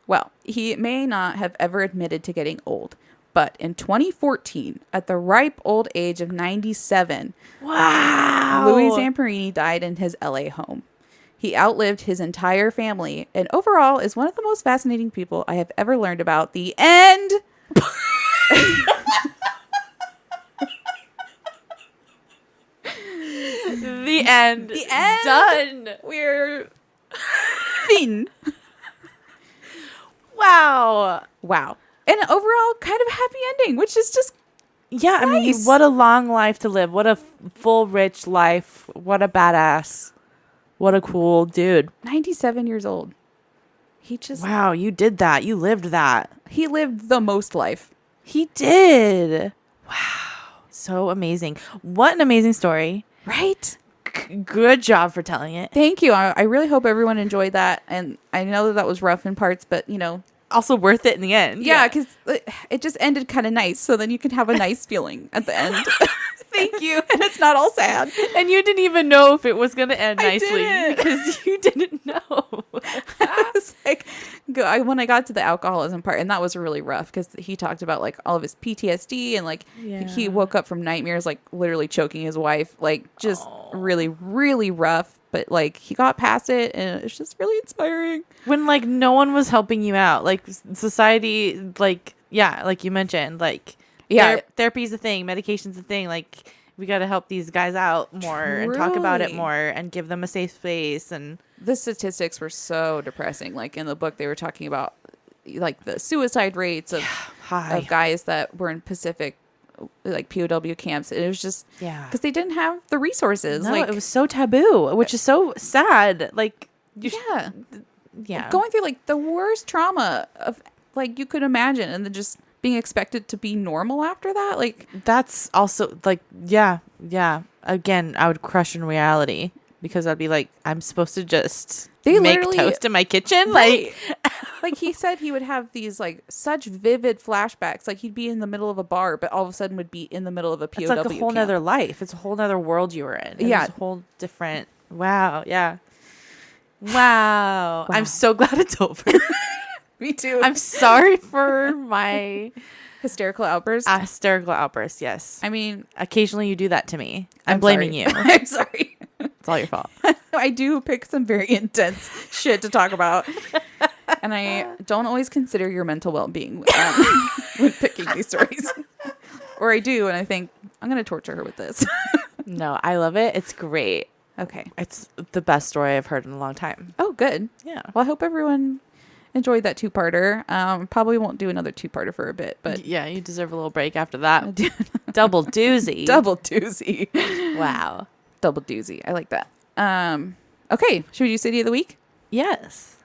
Well, he may not have ever admitted to getting old, but in 2014, at the ripe old age of 97, Wow. Louis Zamperini died in his LA home. He outlived his entire family and overall is one of the most fascinating people I have ever learned about. The end. The end. The end. Done. We're fin. Wow. Wow. And an overall kind of happy ending, which is just Yeah, I mean, Nice. what a long life to live. What a full, rich life. What a badass. What a cool dude. 97 years old. He just, Wow, you did that. You lived that. he lived the most life. He did. Wow. So amazing. What an amazing story. Right? Good job for telling it. Thank you. I really hope everyone enjoyed that. And I know that that was rough in parts, but you know, Also worth it in the end. yeah, because it just ended kind of nice. So then you can have a nice feeling at the end. Thank you. And it's not all sad. And you didn't even know if it was going to end I nicely didn't. because you didn't know. It's like when I got to the alcoholism part, and that was really rough because he talked about like all of his PTSD and like he woke up from nightmares, like literally choking his wife, like just really, really rough. But like he got past it, and it's just really inspiring. When like no one was helping you out, like society, like, yeah, like you mentioned, like, Yeah. therapy's a thing, medication's a thing. Like, we got to help these guys out more and talk about it Truly. more and give them a safe space. And The statistics were so depressing. Like in the book, they were talking about like the suicide rates of Hi. of guys that were in Pacific like POW camps. It was just Yeah. because they didn't have the resources. No, like it was so taboo, which is so sad. Like, yeah, going through like the worst trauma of like you could imagine, and then just being expected to be normal after that. Like that's also like, yeah. Again, I would crush in reality because I'd be like, I'm supposed to just make literally- toast in my kitchen. Right. Like he said he would have these like such vivid flashbacks. Like he'd be in the middle of a bar, but all of a sudden would be in the middle of a POW It's like a whole camp. nother life. It's a whole nother world you were in. Yeah. It's a whole different. Wow. Yeah. Wow. I'm so glad it's over. Me too. I'm sorry for my hysterical outburst. hysterical outburst. Yes. I mean, Occasionally you do that to me. I'm sorry. blaming you. I'm sorry. It's all your fault. I do pick some very intense shit to talk about. And I don't always consider your mental well-being when picking these stories. Or I do, and I think, I'm going to torture her with this. No, I love it. It's great. Okay. It's the best story I've heard in a long time. Oh, good. Yeah. Well, I hope everyone enjoyed that two-parter. Probably won't do another two-parter for a bit, but Yeah, you deserve a little break after that. Double doozy. double doozy. Wow. Double doozy. I like that. Okay. Should we do City of the Week? Yes.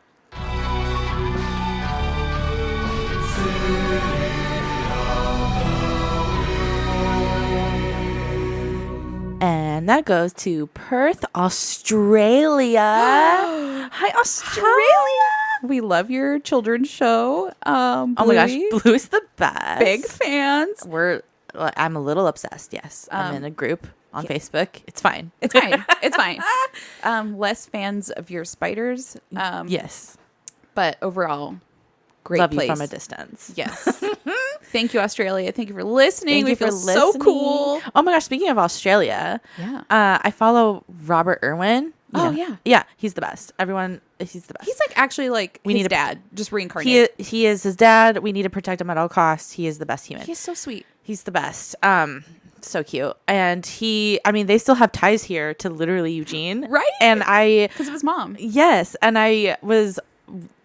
And that goes to Perth, Australia. Hi, Australia. We love your children's show. Oh my gosh, Bluey. Blue's the best. Big fans. I'm a little obsessed. Yes, I'm in a group on Facebook. It's fine. It's fine. It's fine. Less fans of your spiders. Yes, But overall, great love place. you from a distance. Yes. Thank you, Australia. Thank you for listening. Thank We you feel for so listening. cool. Oh my gosh, speaking of Australia, Yeah. I follow Robert Irwin. You Oh, know. yeah. Yeah, he's the best. Everyone, he's the best. He's like actually like We his need to- dad, just reincarnated. He is his dad. We need to protect him at all costs. He is the best human. He's so sweet. He's the best. So cute. And they still have ties here to literally Eugene. Right? And Because of his mom. yes. And I was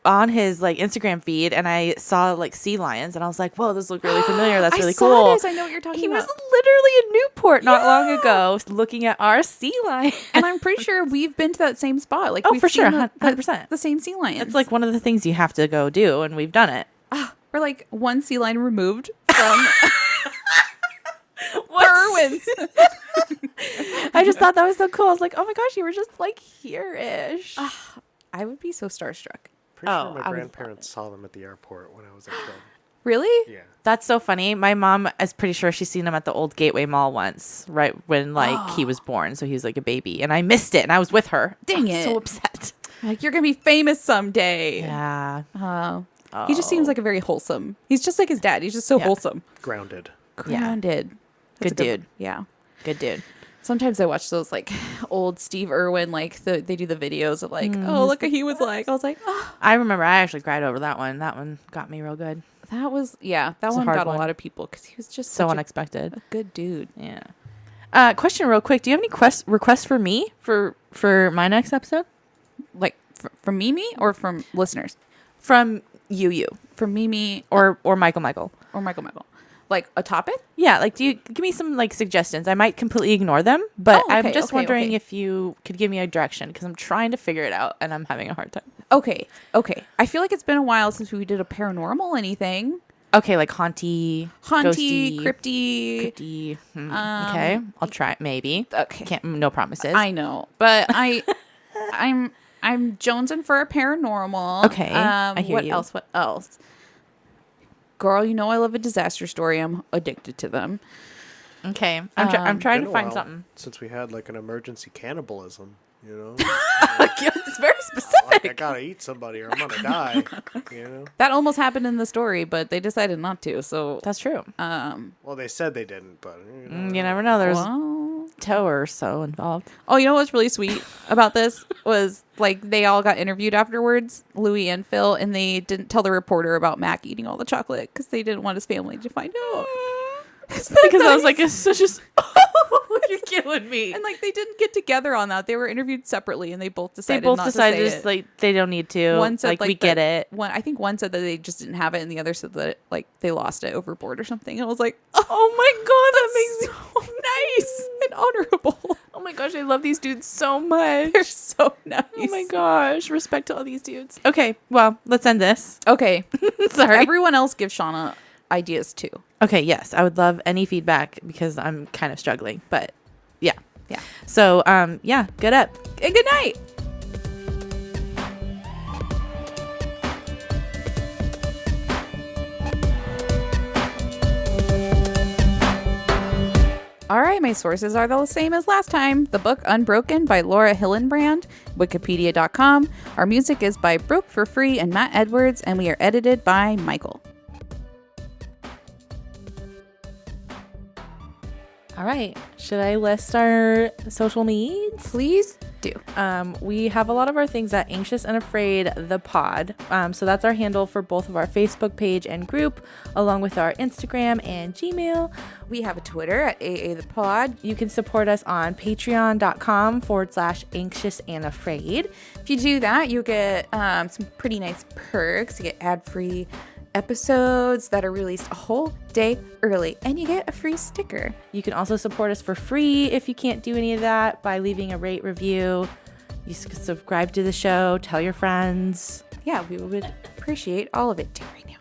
on his like Instagram feed and I saw like sea lions and I was like, whoa, those look really familiar. That's really I saw cool. this. I know what you're talking He about. was literally in Newport not long ago looking at our sea lion. And I'm pretty sure we've been to that same spot. Like, Oh, we've for sure, seen 100%. the same sea lions. It's like one of the things you have to go do and we've done it. we're like one sea lion removed from Irwin's. I just thought that was so cool. I was like, oh my gosh, you were just like here-ish. I would be so starstruck. Pretty Oh, sure I my would grandparents saw them at the airport when I was a kid. Really? Yeah. That's so funny. My mom is pretty sure she's seen him at the old Gateway Mall once, right when like he was born. So he was like a baby, and I missed it, and I was with her. Dang I was it. So upset. Like, you're gonna be famous someday. Yeah. He just seems like a very wholesome. He's just like his dad. He's just so Yeah. wholesome. Grounded. Grounded. That's Good a dude. Yeah. Good dude. Sometimes I watch those like old Steve Irwin, like they do the videos of like, oh, look what he was like. I was like, oh, I remember I actually cried over that one. That one got me real good. that was, that It's a one hard got one. a lot of people because he was just So such unexpected. a good dude. Yeah. Question real quick. Do you have any requests for me for my next episode? Like from Mimi or from listeners? From you. From Mimi Or Michael. or Michael. Like a topic? Yeah, like do you give me some like suggestions? I might completely ignore them, but Oh, okay, I'm just wondering okay. if you could give me a direction because I'm trying to figure it out and I'm having a hard time. Okay. I feel like it's been a while since we did a paranormal anything. Okay, like haunty, ghosty, crypty. crypty. Okay, I'll try it maybe. Okay. Can't no promises. I know, but I'm jonesing for a paranormal. Okay, I hear what you. else? What else? Girl, you know I love a disaster story. I'm addicted to them. Okay, I'm trying Been to a find while something. Since we had like an emergency cannibalism, you know? It's very specific. Like, I gotta eat somebody or I'm gonna die, you know? That almost happened in the story, but they decided not to. So, That's true. Well, they said they didn't, but You never know. There's well, toe or so involved. oh, you know what's really sweet about this was like they all got interviewed afterwards, Louis and Phil, and they didn't tell the reporter about Mac eating all the chocolate because they didn't want his family to find out. Because I was like, it's such a. You're killing would be. And like they didn't get together on that. They were interviewed separately, and they both They decided both not decided to say just it. like they don't need to. One said like we get it. I think one said that they just didn't have it, and the other said that like they lost it overboard or something. And I was like, Oh my god, that makes me so nice and honorable. Oh my gosh, I love these dudes so much. They're so nice. Oh my gosh, respect to all these dudes. Okay, well, let's end this. Okay, Sorry. everyone else give Shauna ideas too. Okay, yes, I would love any feedback because I'm kind of struggling. But yeah. Yeah. So, yeah, good up. And good night. All right, my sources are the same as last time. The book Unbroken by Laura Hillenbrand, wikipedia.com. Our music is by Broke for Free and Matt Edwards, and we are edited by Michael. All right. Should I list our social needs? Please do. We have a lot of our things at Anxious and Afraid the Pod. So that's our handle for both of our Facebook page and group, along with our Instagram and Gmail. We have a Twitter at AA the Pod. You can support us on patreon.com/anxious and afraid. If you do that, you get some pretty nice perks. You get ad-free episodes that are released a whole day early, and you get a free sticker. You can also support us for free if you can't do any of that by leaving a rate review. You can subscribe to the show, tell your friends. Yeah, we would appreciate all of it. Do it right now.